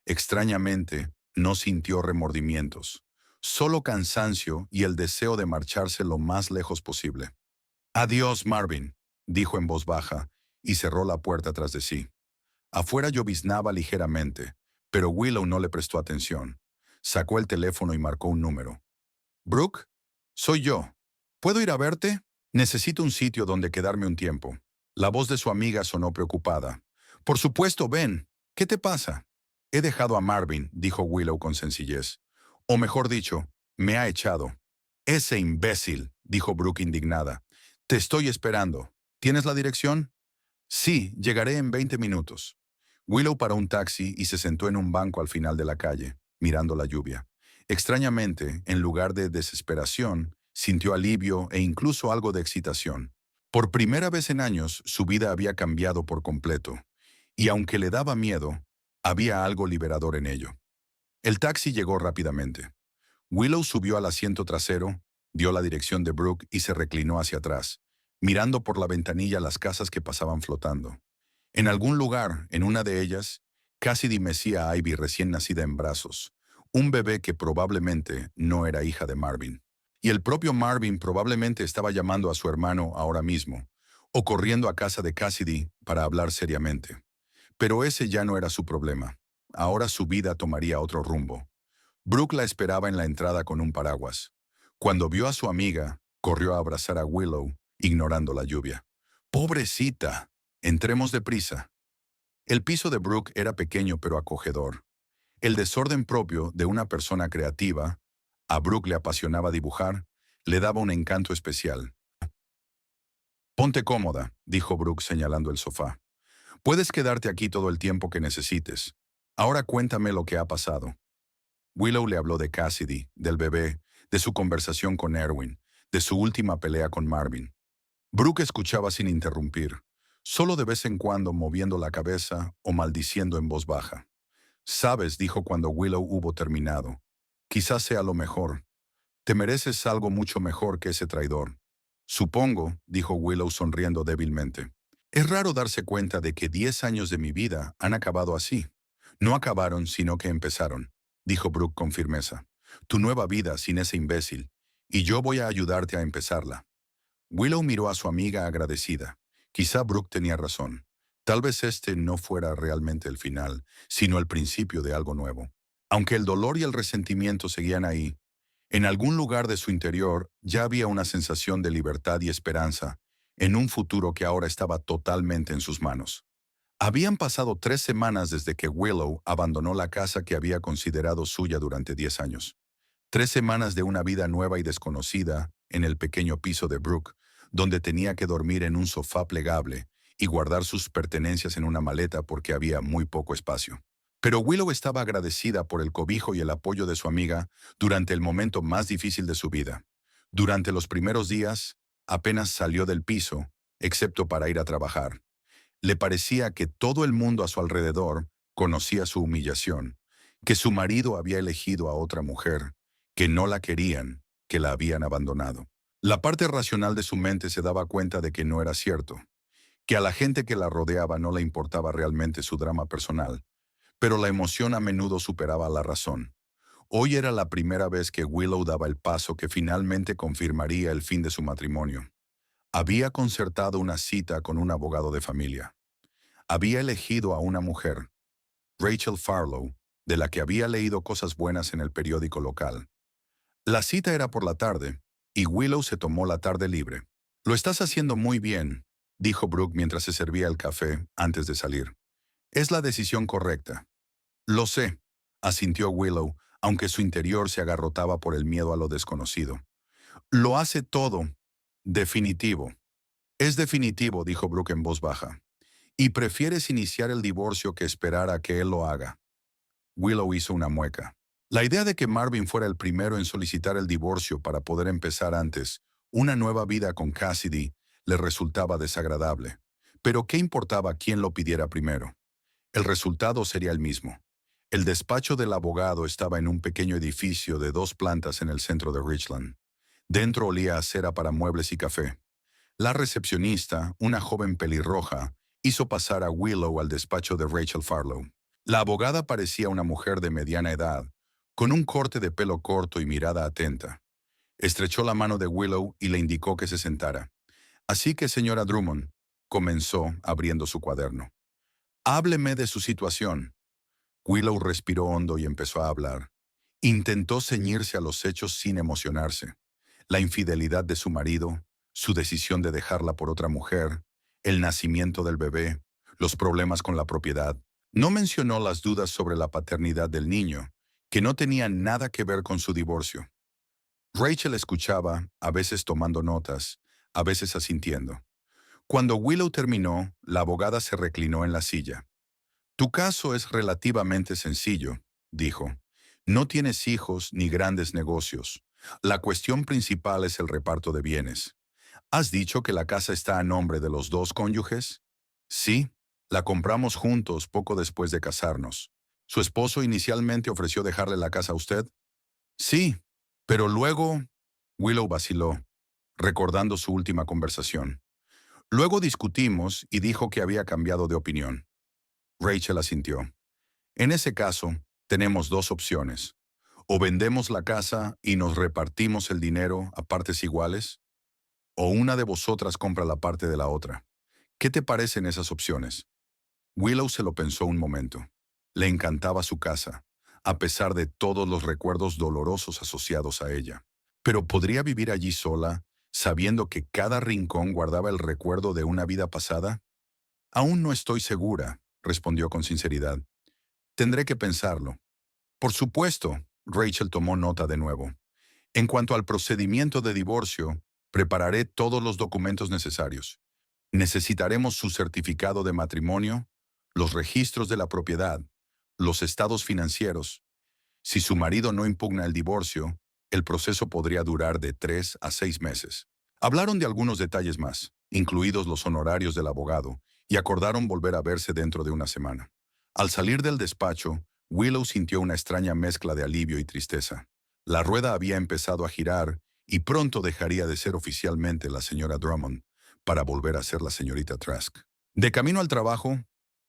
Extrañamente, no sintió remordimientos, solo cansancio y el deseo de marcharse lo más lejos posible. Adiós, Marvin, dijo en voz baja, y cerró la puerta tras de sí. Afuera lloviznaba ligeramente, pero Willow no le prestó atención. Sacó el teléfono y marcó un número. «Brooke, soy yo. ¿Puedo ir a verte? Necesito un sitio donde quedarme un tiempo». La voz de su amiga sonó preocupada. «Por supuesto, ven. ¿Qué te pasa?» «He dejado a Marvin», dijo Willow con sencillez. «O mejor dicho, me ha echado». «Ese imbécil», dijo Brooke indignada. «Te estoy esperando. ¿Tienes la dirección?» «Sí, llegaré en 20 minutos». Willow paró un taxi y se sentó en un banco al final de la calle, mirando la lluvia. Extrañamente, en lugar de desesperación, sintió alivio e incluso algo de excitación. Por primera vez en años, su vida había cambiado por completo, y aunque le daba miedo, había algo liberador en ello. El taxi llegó rápidamente. Willow subió al asiento trasero, dio la dirección de Brooke y se reclinó hacia atrás, mirando por la ventanilla las casas que pasaban flotando. En algún lugar, en una de ellas, Cassidy mecía a Ivy recién nacida en brazos, un bebé que probablemente no era hija de Marvin. Y el propio Marvin probablemente estaba llamando a su hermano ahora mismo, o corriendo a casa de Cassidy para hablar seriamente. Pero ese ya no era su problema. Ahora su vida tomaría otro rumbo. Brooke la esperaba en la entrada con un paraguas. Cuando vio a su amiga, corrió a abrazar a Willow, ignorando la lluvia. «¡Pobrecita! Entremos deprisa». El piso de Brooke era pequeño pero acogedor. El desorden propio de una persona creativa, a Brooke le apasionaba dibujar, le daba un encanto especial. «Ponte cómoda», dijo Brooke señalando el sofá. «Puedes quedarte aquí todo el tiempo que necesites. Ahora cuéntame lo que ha pasado». Willow le habló de Cassidy, del bebé, de su conversación con Erwin, de su última pelea con Marvin. Brooke escuchaba sin interrumpir, solo de vez en cuando moviendo la cabeza o maldiciendo en voz baja. «Sabes», dijo cuando Willow hubo terminado, «quizás sea lo mejor. Te mereces algo mucho mejor que ese traidor». «Supongo», dijo Willow sonriendo débilmente. «Es raro darse cuenta de que 10 años de mi vida han acabado así». «No acabaron, sino que empezaron», dijo Brooke con firmeza. «Tu nueva vida sin ese imbécil, y yo voy a ayudarte a empezarla». Willow miró a su amiga agradecida. Quizá Brooke tenía razón. Tal vez este no fuera realmente el final, sino el principio de algo nuevo. Aunque el dolor y el resentimiento seguían ahí, en algún lugar de su interior ya había una sensación de libertad y esperanza en un futuro que ahora estaba totalmente en sus manos. Habían pasado 3 semanas desde que Willow abandonó la casa que había considerado suya durante 10 años. 3 semanas de una vida nueva y desconocida en el pequeño piso de Brooke, donde tenía que dormir en un sofá plegable y guardar sus pertenencias en una maleta porque había muy poco espacio. Pero Willow estaba agradecida por el cobijo y el apoyo de su amiga durante el momento más difícil de su vida. Durante los primeros días, apenas salió del piso, excepto para ir a trabajar. Le parecía que todo el mundo a su alrededor conocía su humillación, que su marido había elegido a otra mujer, que no la querían, que la habían abandonado. La parte racional de su mente se daba cuenta de que no era cierto, que a la gente que la rodeaba no le importaba realmente su drama personal, pero la emoción a menudo superaba la razón. Hoy era la primera vez que Willow daba el paso que finalmente confirmaría el fin de su matrimonio. Había concertado una cita con un abogado de familia. Había elegido a una mujer, Rachel Farlow, de la que había leído cosas buenas en el periódico local. La cita era por la tarde, y Willow se tomó la tarde libre. «Lo estás haciendo muy bien», dijo Brooke mientras se servía el café antes de salir. «Es la decisión correcta». «Lo sé», asintió Willow, aunque su interior se agarrotaba por el miedo a lo desconocido. «Lo hace todo. Definitivo». «Es definitivo», dijo Brooke en voz baja. «Y prefieres iniciar el divorcio que esperar a que él lo haga». Willow hizo una mueca. La idea de que Marvin fuera el primero en solicitar el divorcio para poder empezar antes una nueva vida con Cassidy le resultaba desagradable. Pero ¿qué importaba quién lo pidiera primero? El resultado sería el mismo. El despacho del abogado estaba en un pequeño edificio de 2 plantas en el centro de Richland. Dentro olía a cera para muebles y café. La recepcionista, una joven pelirroja, hizo pasar a Willow al despacho de Rachel Farlow. La abogada parecía una mujer de mediana edad, con un corte de pelo corto y mirada atenta. Estrechó la mano de Willow y le indicó que se sentara. «Así que, señora Drummond», comenzó abriendo su cuaderno. «Hábleme de su situación». Willow respiró hondo y empezó a hablar. Intentó ceñirse a los hechos sin emocionarse. La infidelidad de su marido, su decisión de dejarla por otra mujer, el nacimiento del bebé, los problemas con la propiedad. No mencionó las dudas sobre la paternidad del niño, que no tenían nada que ver con su divorcio. Rachel escuchaba, a veces tomando notas, a veces asintiendo. Cuando Willow terminó, la abogada se reclinó en la silla. «Tu caso es relativamente sencillo», dijo. «No tienes hijos ni grandes negocios. La cuestión principal es el reparto de bienes. ¿Has dicho que la casa está a nombre de los dos cónyuges?» «Sí, la compramos juntos poco después de casarnos. ¿Su esposo inicialmente ofreció dejarle la casa a usted?» «Sí, pero luego...» Willow vaciló, recordando su última conversación. «Luego discutimos y dijo que había cambiado de opinión». Rachel asintió. «En ese caso, tenemos dos opciones. O vendemos la casa y nos repartimos el dinero a partes iguales, o una de vosotras compra la parte de la otra. ¿Qué te parecen esas opciones?» Willow se lo pensó un momento. Le encantaba su casa, a pesar de todos los recuerdos dolorosos asociados a ella. Pero ¿podría vivir allí sola, sabiendo que cada rincón guardaba el recuerdo de una vida pasada? «Aún no estoy segura», respondió con sinceridad. «Tendré que pensarlo». «Por supuesto», Rachel tomó nota de nuevo. «En cuanto al procedimiento de divorcio, prepararé todos los documentos necesarios. Necesitaremos su certificado de matrimonio, los registros de la propiedad, los estados financieros. Si su marido no impugna el divorcio, el proceso podría durar de 3 a 6 meses». Hablaron de algunos detalles más, incluidos los honorarios del abogado, y acordaron volver a verse dentro de una semana. Al salir del despacho, Willow sintió una extraña mezcla de alivio y tristeza. La rueda había empezado a girar y pronto dejaría de ser oficialmente la señora Drummond para volver a ser la señorita Trask. De camino al trabajo,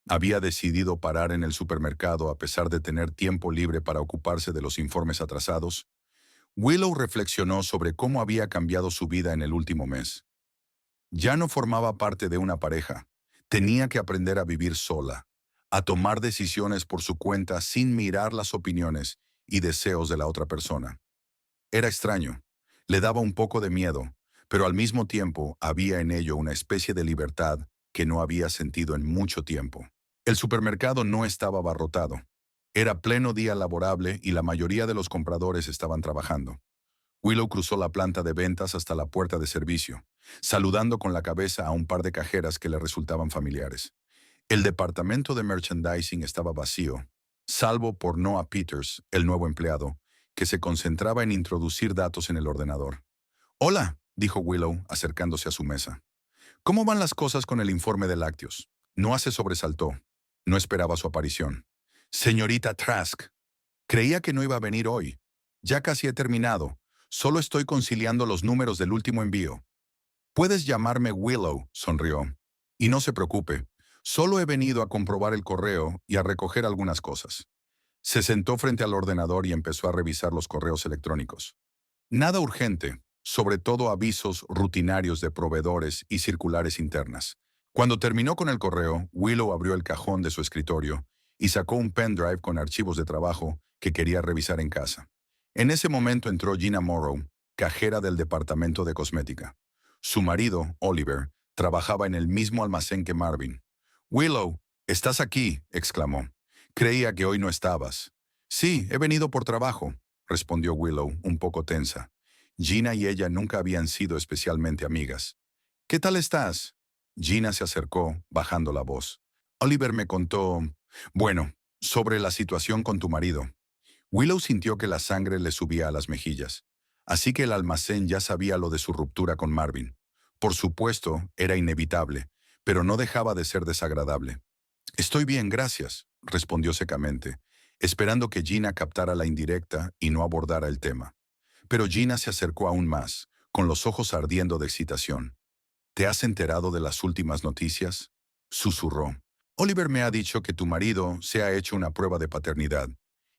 había decidido parar en el supermercado a pesar de tener tiempo libre para ocuparse de los informes atrasados. Willow reflexionó sobre cómo había cambiado su vida en el último mes. Ya no formaba parte de una pareja. Tenía que aprender a vivir sola, a tomar decisiones por su cuenta sin mirar las opiniones y deseos de la otra persona. Era extraño, le daba un poco de miedo, pero al mismo tiempo había en ello una especie de libertad que no había sentido en mucho tiempo. El supermercado no estaba abarrotado. Era pleno día laborable y la mayoría de los compradores estaban trabajando. Willow cruzó la planta de ventas hasta la puerta de servicio, saludando con la cabeza a un par de cajeras que le resultaban familiares. El departamento de merchandising estaba vacío, salvo por Noah Peters, el nuevo empleado, que se concentraba en introducir datos en el ordenador. «Hola», dijo Willow, acercándose a su mesa. «¿Cómo van las cosas con el informe de lácteos?» Noah se sobresaltó. No esperaba su aparición. «Señorita Trask, creía que no iba a venir hoy. Ya casi he terminado. Solo estoy conciliando los números del último envío». «Puedes llamarme Willow», sonrió. «Y no se preocupe. Solo he venido a comprobar el correo y a recoger algunas cosas». Se sentó frente al ordenador y empezó a revisar los correos electrónicos. Nada urgente, sobre todo avisos rutinarios de proveedores y circulares internas. Cuando terminó con el correo, Willow abrió el cajón de su escritorio y sacó un pendrive con archivos de trabajo que quería revisar en casa. En ese momento entró Gina Morrow, cajera del departamento de cosmética. Su marido, Oliver, trabajaba en el mismo almacén que Marvin. «Willow, estás aquí», exclamó. «Creía que hoy no estabas». «Sí, he venido por trabajo», respondió Willow, un poco tensa. Gina y ella nunca habían sido especialmente amigas. «¿Qué tal estás?» Gina se acercó, bajando la voz. «Oliver me contó, bueno, sobre la situación con tu marido». Willow sintió que la sangre le subía a las mejillas. Así que el almacén ya sabía lo de su ruptura con Marvin. Por supuesto, era inevitable, pero no dejaba de ser desagradable. «Estoy bien, gracias», respondió secamente, esperando que Gina captara la indirecta y no abordara el tema. Pero Gina se acercó aún más, con los ojos ardiendo de excitación. «¿Te has enterado de las últimas noticias?», susurró. «Oliver me ha dicho que tu marido se ha hecho una prueba de paternidad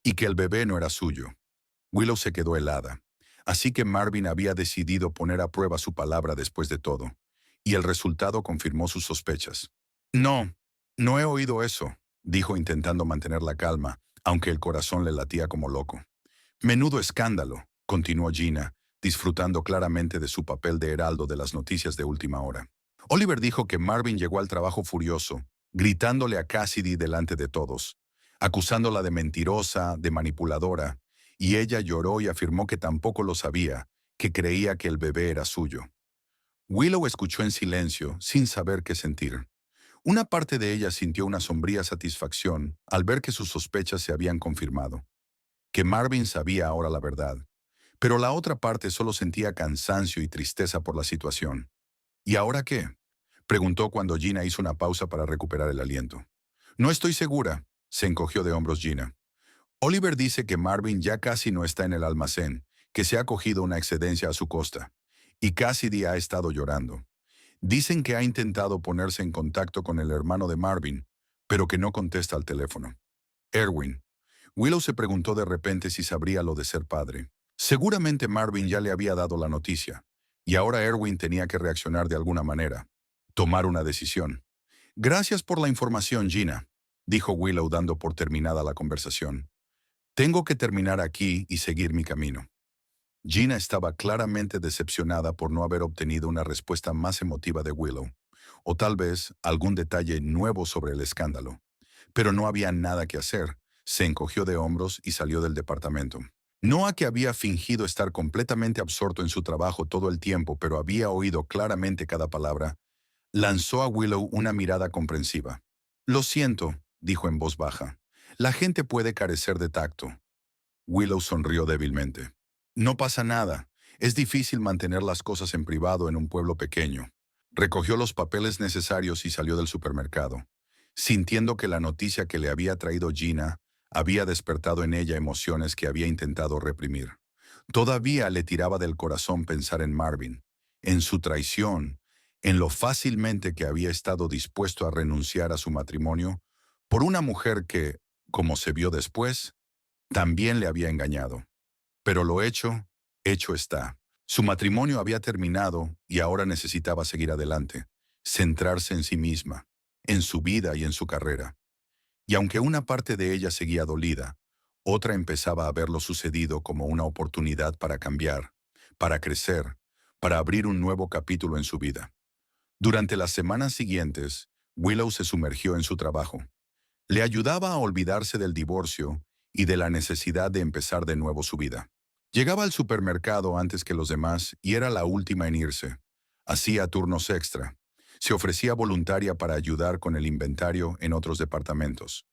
y que el bebé no era suyo». Willow se quedó helada. Así que Marvin había decidido poner a prueba su palabra después de todo, y el resultado confirmó sus sospechas. «No, no he oído eso», dijo intentando mantener la calma, aunque el corazón le latía como loco. «Menudo escándalo», continuó Gina, disfrutando claramente de su papel de heraldo de las noticias de última hora. «Oliver dijo que Marvin llegó al trabajo furioso, gritándole a Cassidy delante de todos, acusándola de mentirosa, de manipuladora, y ella lloró y afirmó que tampoco lo sabía, que creía que el bebé era suyo». Willow escuchó en silencio, sin saber qué sentir. Una parte de ella sintió una sombría satisfacción al ver que sus sospechas se habían confirmado, que Marvin sabía ahora la verdad. Pero la otra parte solo sentía cansancio y tristeza por la situación. «¿Y ahora qué?», preguntó cuando Gina hizo una pausa para recuperar el aliento. «No estoy segura», se encogió de hombros Gina. «Oliver dice que Marvin ya casi no está en el almacén, que se ha cogido una excedencia a su costa. Y Cassidy ha estado llorando. Dicen que ha intentado ponerse en contacto con el hermano de Marvin, pero que no contesta al teléfono. Erwin». Willow se preguntó de repente si sabría lo de ser padre. Seguramente Marvin ya le había dado la noticia, y ahora Erwin tenía que reaccionar de alguna manera, tomar una decisión. «Gracias por la información, Gina», dijo Willow dando por terminada la conversación. «Tengo que terminar aquí y seguir mi camino». Gina estaba claramente decepcionada por no haber obtenido una respuesta más emotiva de Willow, o tal vez algún detalle nuevo sobre el escándalo. Pero no había nada que hacer. Se encogió de hombros y salió del departamento. Noah, que había fingido estar completamente absorto en su trabajo todo el tiempo, pero había oído claramente cada palabra, lanzó a Willow una mirada comprensiva. «Lo siento», dijo en voz baja. «La gente puede carecer de tacto». Willow sonrió débilmente. «No pasa nada. Es difícil mantener las cosas en privado en un pueblo pequeño». Recogió los papeles necesarios y salió del supermercado, sintiendo que la noticia que le había traído Gina había despertado en ella emociones que había intentado reprimir. Todavía le tiraba del corazón pensar en Marvin, en su traición, en lo fácilmente que había estado dispuesto a renunciar a su matrimonio por una mujer que, como se vio después, también le había engañado. Pero lo hecho, hecho está. Su matrimonio había terminado y ahora necesitaba seguir adelante, centrarse en sí misma, en su vida y en su carrera. Y aunque una parte de ella seguía dolida, otra empezaba a ver lo sucedido como una oportunidad para cambiar, para crecer, para abrir un nuevo capítulo en su vida. Durante las semanas siguientes, Willow se sumergió en su trabajo. Le ayudaba a olvidarse del divorcio y de la necesidad de empezar de nuevo su vida. Llegaba al supermercado antes que los demás y era la última en irse. Hacía turnos extra. Se ofrecía voluntaria para ayudar con el inventario en otros departamentos.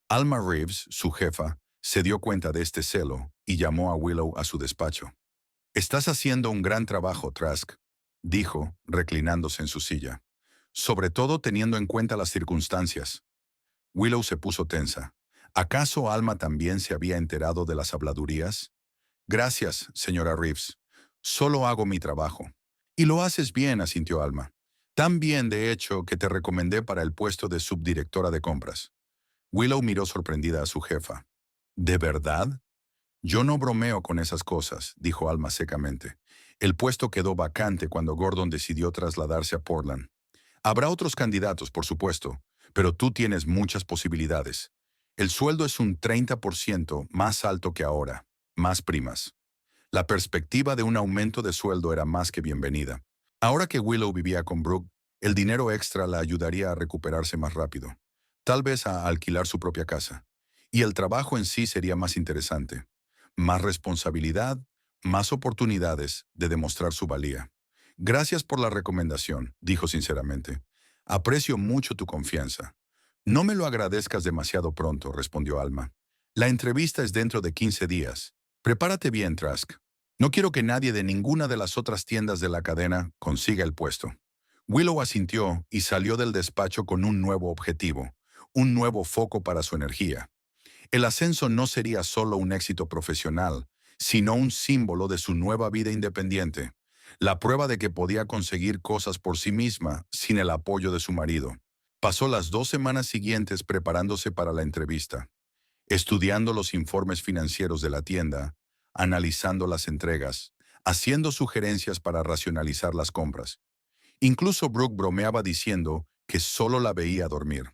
Alma Reeves, su jefa, se dio cuenta de este celo y llamó a Willow a su despacho. «Estás haciendo un gran trabajo, Trask», dijo, reclinándose en su silla. «Sobre todo teniendo en cuenta las circunstancias». Willow se puso tensa. ¿Acaso Alma también se había enterado de las habladurías? «Gracias, señora Reeves. Solo hago mi trabajo». «Y lo haces bien», asintió Alma. «Tan bien, de hecho, que te recomendé para el puesto de subdirectora de compras». Willow miró sorprendida a su jefa. «¿De verdad?» «Yo no bromeo con esas cosas», dijo Alma secamente. «El puesto quedó vacante cuando Gordon decidió trasladarse a Portland. Habrá otros candidatos, por supuesto, pero tú tienes muchas posibilidades. El sueldo es un 30% más alto que ahora, más primas». La perspectiva de un aumento de sueldo era más que bienvenida. Ahora que Willow vivía con Brooke, el dinero extra la ayudaría a recuperarse más rápido, tal vez a alquilar su propia casa. Y el trabajo en sí sería más interesante. Más responsabilidad, más oportunidades de demostrar su valía. «Gracias por la recomendación», dijo sinceramente. «Aprecio mucho tu confianza». «No me lo agradezcas demasiado pronto», respondió Alma. «La entrevista es dentro de 15 días. Prepárate bien, Trask. No quiero que nadie de ninguna de las otras tiendas de la cadena consiga el puesto». Willow asintió y salió del despacho con un nuevo objetivo, un nuevo foco para su energía. El ascenso no sería solo un éxito profesional, sino un símbolo de su nueva vida independiente, la prueba de que podía conseguir cosas por sí misma sin el apoyo de su marido. Pasó las 2 semanas siguientes preparándose para la entrevista, estudiando los informes financieros de la tienda, analizando las entregas, haciendo sugerencias para racionalizar las compras. Incluso Brooke bromeaba diciendo que solo la veía dormir.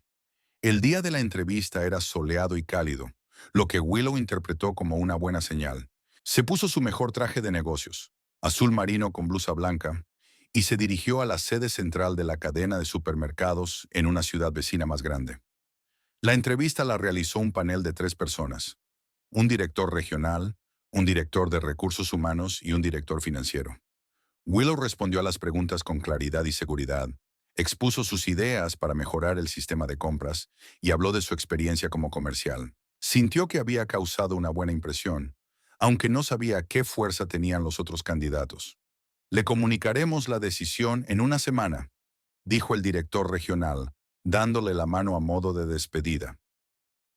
El día de la entrevista era soleado y cálido, lo que Willow interpretó como una buena señal. Se puso su mejor traje de negocios, azul marino con blusa blanca, y se dirigió a la sede central de la cadena de supermercados en una ciudad vecina más grande. La entrevista la realizó un panel de 3 personas: un director regional, un director de recursos humanos y un director financiero. Willow respondió a las preguntas con claridad y seguridad, expuso sus ideas para mejorar el sistema de compras y habló de su experiencia como comercial. Sintió que había causado una buena impresión, aunque no sabía qué fuerza tenían los otros candidatos. «Le comunicaremos la decisión en una semana», dijo el director regional, dándole la mano a modo de despedida.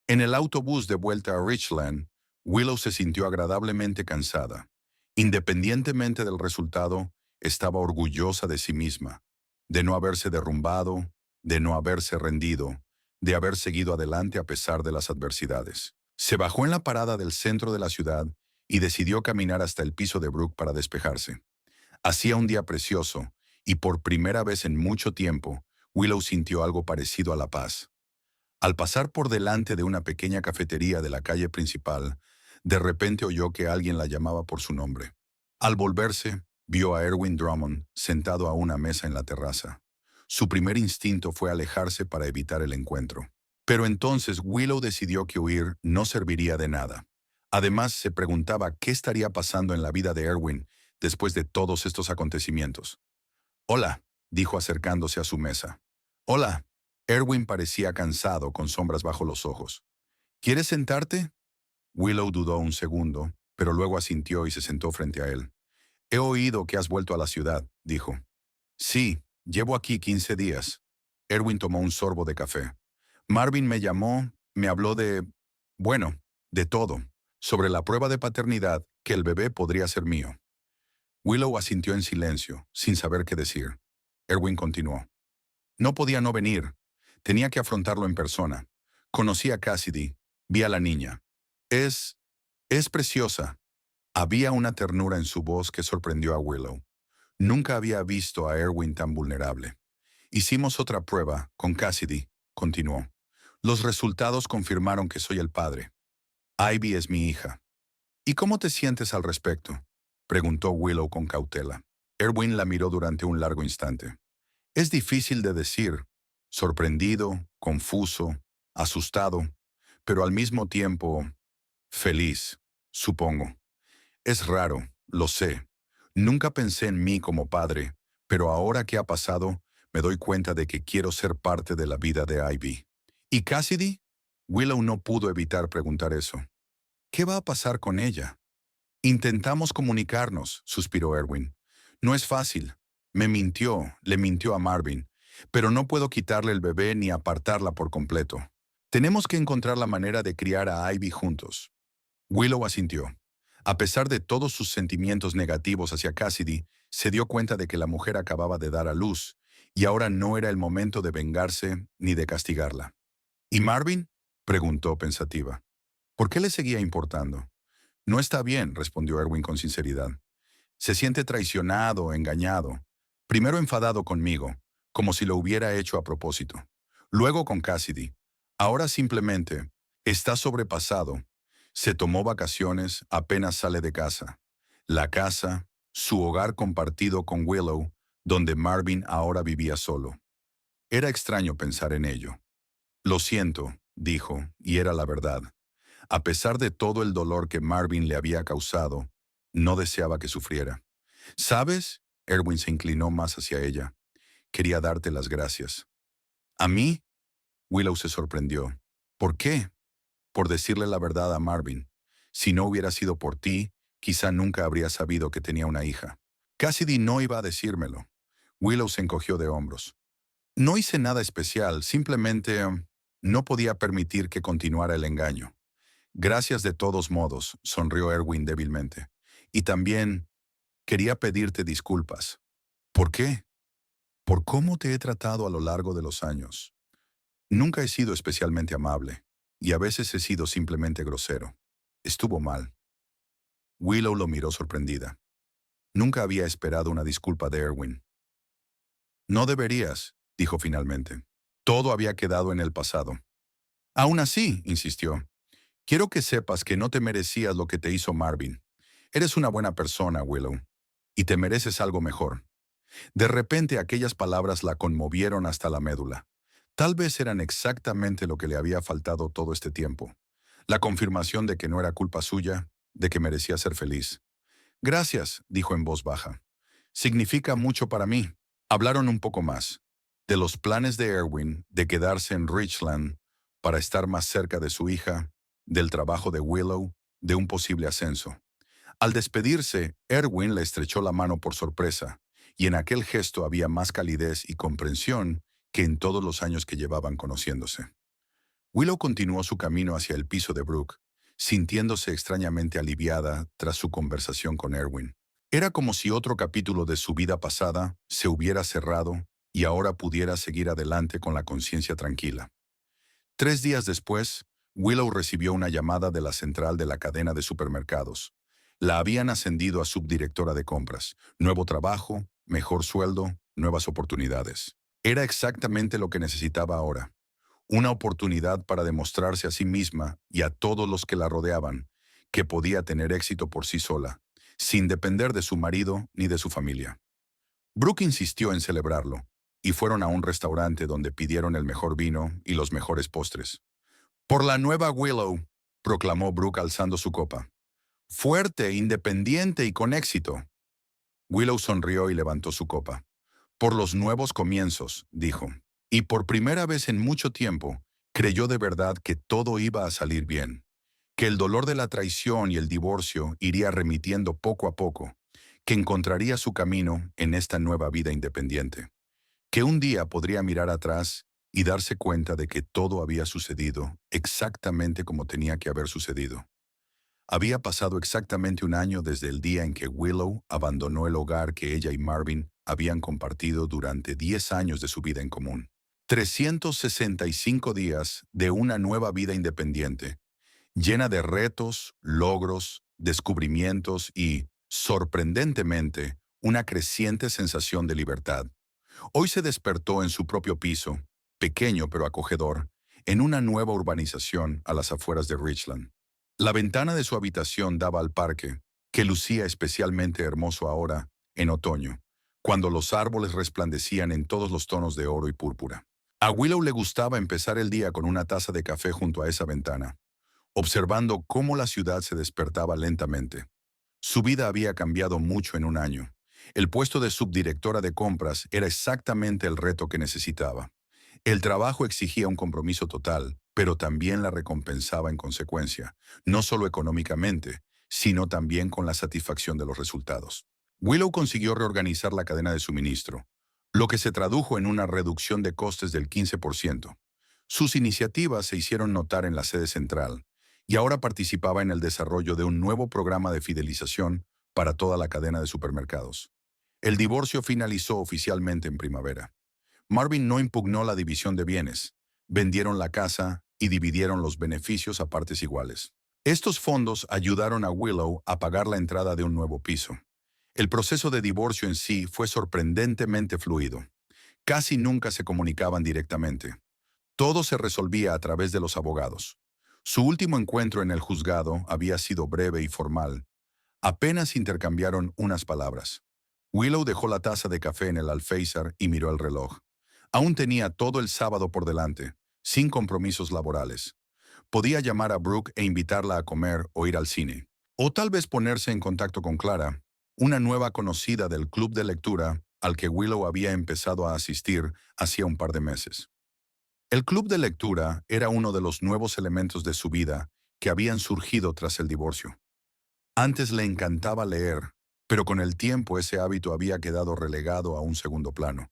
En el autobús de vuelta a Richland, Willow se sintió agradablemente cansada. Independientemente del resultado, estaba orgullosa de sí misma, de no haberse derrumbado, de no haberse rendido, de haber seguido adelante a pesar de las adversidades. Se bajó en la parada del centro de la ciudad y decidió caminar hasta el piso de Brooke para despejarse. Hacía un día precioso, y por primera vez en mucho tiempo, Willow sintió algo parecido a la paz. Al pasar por delante de una pequeña cafetería de la calle principal, de repente oyó que alguien la llamaba por su nombre. Al volverse, vio a Erwin Drummond sentado a una mesa en la terraza. Su primer instinto fue alejarse para evitar el encuentro. Pero entonces Willow decidió que huir no serviría de nada. Además, se preguntaba qué estaría pasando en la vida de Erwin después de todos estos acontecimientos. «Hola», dijo acercándose a su mesa. «Hola». Erwin parecía cansado, con sombras bajo los ojos. «¿Quieres sentarte?» Willow dudó un segundo, pero luego asintió y se sentó frente a él. «He oído que has vuelto a la ciudad», dijo. «Sí, llevo aquí 15 días». Erwin tomó un sorbo de café. «Marvin me llamó, me habló bueno, de todo, sobre la prueba de paternidad, que el bebé podría ser mío». Willow asintió en silencio, sin saber qué decir. Erwin continuó. «No podía no venir. Tenía que afrontarlo en persona. Conocí a Cassidy, vi a la niña. Es preciosa». Había una ternura en su voz que sorprendió a Willow. Nunca había visto a Erwin tan vulnerable. Hicimos otra prueba con Cassidy, continuó. Los resultados confirmaron que soy el padre. Ivy es mi hija. ¿Y cómo te sientes al respecto?, preguntó Willow con cautela. Erwin la miró durante un largo instante. Es difícil de decir, sorprendido, confuso, asustado, pero al mismo tiempo feliz, supongo. Es raro, lo sé. Nunca pensé en mí como padre, pero ahora que ha pasado, me doy cuenta de que quiero ser parte de la vida de Ivy. ¿Y Cassidy? Willow no pudo evitar preguntar eso. ¿Qué va a pasar con ella? Intentamos comunicarnos, suspiró Erwin. No es fácil. Le mintió a Marvin, pero no puedo quitarle el bebé ni apartarla por completo. Tenemos que encontrar la manera de criar a Ivy juntos. Willow asintió. A pesar de todos sus sentimientos negativos hacia Cassidy, se dio cuenta de que la mujer acababa de dar a luz, y ahora no era el momento de vengarse ni de castigarla. ¿Y Marvin?, preguntó pensativa. ¿Por qué le seguía importando? No está bien, respondió Erwin con sinceridad. Se siente traicionado, engañado. Primero enfadado conmigo, como si lo hubiera hecho a propósito. Luego con Cassidy. Ahora simplemente está sobrepasado. Se tomó vacaciones, apenas sale de casa. La casa, su hogar compartido con Willow, donde Marvin ahora vivía solo. Era extraño pensar en ello. Lo siento, dijo, y era la verdad. A pesar de todo el dolor que Marvin le había causado, no deseaba que sufriera. ¿Sabes? Erwin se inclinó más hacia ella. Quería darte las gracias. ¿A mí? Willow se sorprendió. ¿Por qué? Por decirle la verdad a Marvin. Si no hubiera sido por ti, quizá nunca habría sabido que tenía una hija. Cassidy no iba a decírmelo. Willow se encogió de hombros. No hice nada especial, simplemente no podía permitir que continuara el engaño. Gracias de todos modos, sonrió Erwin débilmente. Y también quería pedirte disculpas. ¿Por qué? Por cómo te he tratado a lo largo de los años. Nunca he sido especialmente amable, y a veces he sido simplemente grosero. Estuvo mal. Willow lo miró sorprendida. Nunca había esperado una disculpa de Erwin. No deberías, dijo finalmente. Todo había quedado en el pasado. Aún así, insistió, quiero que sepas que no te merecías lo que te hizo Marvin. Eres una buena persona, Willow, y te mereces algo mejor. De repente aquellas palabras la conmovieron hasta la médula. Tal vez eran exactamente lo que le había faltado todo este tiempo. La confirmación de que no era culpa suya, de que merecía ser feliz. Gracias, dijo en voz baja. Significa mucho para mí. Hablaron un poco más. De los planes de Erwin de quedarse en Richland para estar más cerca de su hija, del trabajo de Willow, de un posible ascenso. Al despedirse, Erwin le estrechó la mano por sorpresa, y en aquel gesto había más calidez y comprensión que en todos los años que llevaban conociéndose. Willow continuó su camino hacia el piso de Brooke, sintiéndose extrañamente aliviada tras su conversación con Erwin. Era como si otro capítulo de su vida pasada se hubiera cerrado y ahora pudiera seguir adelante con la conciencia tranquila. 3 días después, Willow recibió una llamada de la central de la cadena de supermercados. La habían ascendido a subdirectora de compras. Nuevo trabajo, mejor sueldo, nuevas oportunidades. Era exactamente lo que necesitaba ahora. Una oportunidad para demostrarse a sí misma y a todos los que la rodeaban que podía tener éxito por sí sola, sin depender de su marido ni de su familia. Brooke insistió en celebrarlo, y fueron a un restaurante donde pidieron el mejor vino y los mejores postres. «Por la nueva Willow», proclamó Brooke alzando su copa. «Fuerte, independiente y con éxito». Willow sonrió y levantó su copa. «Por los nuevos comienzos», dijo. Y por primera vez en mucho tiempo, creyó de verdad que todo iba a salir bien, que el dolor de la traición y el divorcio iría remitiendo poco a poco, que encontraría su camino en esta nueva vida independiente, que un día podría mirar atrás y darse cuenta de que todo había sucedido exactamente como tenía que haber sucedido. Había pasado exactamente un año desde el día en que Willow abandonó el hogar que ella y Marvin habían compartido durante 10 años de su vida en común. 365 días de una nueva vida independiente, llena de retos, logros, descubrimientos y, sorprendentemente, una creciente sensación de libertad. Hoy se despertó en su propio piso, pequeño pero acogedor, en una nueva urbanización a las afueras de Richland. La ventana de su habitación daba al parque, que lucía especialmente hermoso ahora, en otoño, cuando los árboles resplandecían en todos los tonos de oro y púrpura. A Willow le gustaba empezar el día con una taza de café junto a esa ventana, observando cómo la ciudad se despertaba lentamente. Su vida había cambiado mucho en un año. El puesto de subdirectora de compras era exactamente el reto que necesitaba. El trabajo exigía un compromiso total, pero también la recompensaba en consecuencia, no solo económicamente, sino también con la satisfacción de los resultados. Willow consiguió reorganizar la cadena de suministro, lo que se tradujo en una reducción de costes del 15%. Sus iniciativas se hicieron notar en la sede central, y ahora participaba en el desarrollo de un nuevo programa de fidelización para toda la cadena de supermercados. El divorcio finalizó oficialmente en primavera. Marvin no impugnó la división de bienes, vendieron la casa y dividieron los beneficios a partes iguales. Estos fondos ayudaron a Willow a pagar la entrada de un nuevo piso. El proceso de divorcio en sí fue sorprendentemente fluido. Casi nunca se comunicaban directamente. Todo se resolvía a través de los abogados. Su último encuentro en el juzgado había sido breve y formal. Apenas intercambiaron unas palabras. Willow dejó la taza de café en el alféizar y miró el reloj. Aún tenía todo el sábado por delante, sin compromisos laborales. Podía llamar a Brooke e invitarla a comer o ir al cine. O tal vez ponerse en contacto con Clara, una nueva conocida del club de lectura al que Willow había empezado a asistir hacía un par de meses. El club de lectura era uno de los nuevos elementos de su vida que habían surgido tras el divorcio. Antes le encantaba leer, pero con el tiempo ese hábito había quedado relegado a un segundo plano,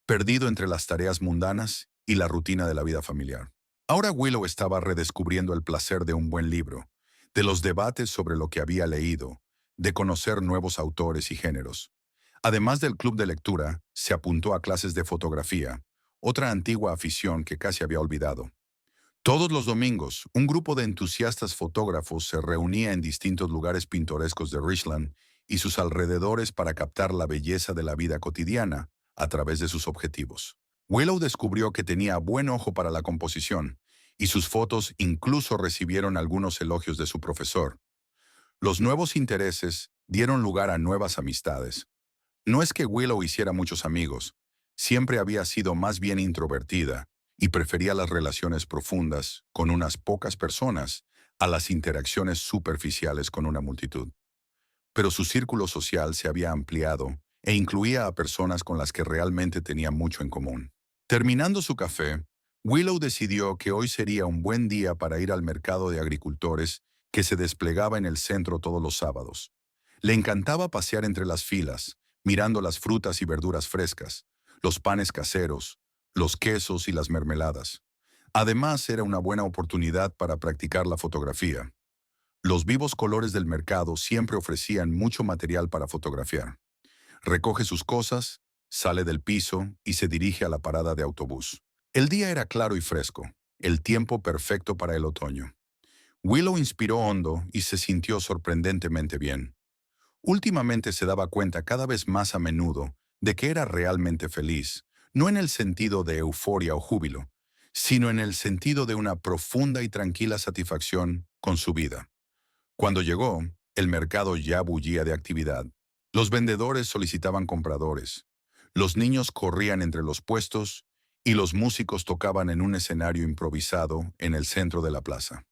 perdido entre las tareas mundanas y la rutina de la vida familiar. Ahora Willow estaba redescubriendo el placer de un buen libro, de los debates sobre lo que había leído, de conocer nuevos autores y géneros. Además del club de lectura, se apuntó a clases de fotografía, otra antigua afición que casi había olvidado. Todos los domingos, un grupo de entusiastas fotógrafos se reunía en distintos lugares pintorescos de Richland y sus alrededores para captar la belleza de la vida cotidiana a través de sus objetivos. Willow descubrió que tenía buen ojo para la composición, y sus fotos incluso recibieron algunos elogios de su profesor. Los nuevos intereses dieron lugar a nuevas amistades. No es que Willow hiciera muchos amigos, siempre había sido más bien introvertida y prefería las relaciones profundas con unas pocas personas a las interacciones superficiales con una multitud. Pero su círculo social se había ampliado e incluía a personas con las que realmente tenía mucho en común. Terminando su café, Willow decidió que hoy sería un buen día para ir al mercado de agricultores que se desplegaba en el centro todos los sábados. Le encantaba pasear entre las filas, mirando las frutas y verduras frescas, los panes caseros, los quesos y las mermeladas. Además, era una buena oportunidad para practicar la fotografía. Los vivos colores del mercado siempre ofrecían mucho material para fotografiar. Recoge sus cosas, sale del piso y se dirige a la parada de autobús. El día era claro y fresco, el tiempo perfecto para el otoño. Willow inspiró hondo y se sintió sorprendentemente bien. Últimamente se daba cuenta cada vez más a menudo de que era realmente feliz, no en el sentido de euforia o júbilo, sino en el sentido de una profunda y tranquila satisfacción con su vida. Cuando llegó, el mercado ya bullía de actividad. Los vendedores solicitaban compradores, los niños corrían entre los puestos y los músicos tocaban en un escenario improvisado en el centro de la plaza.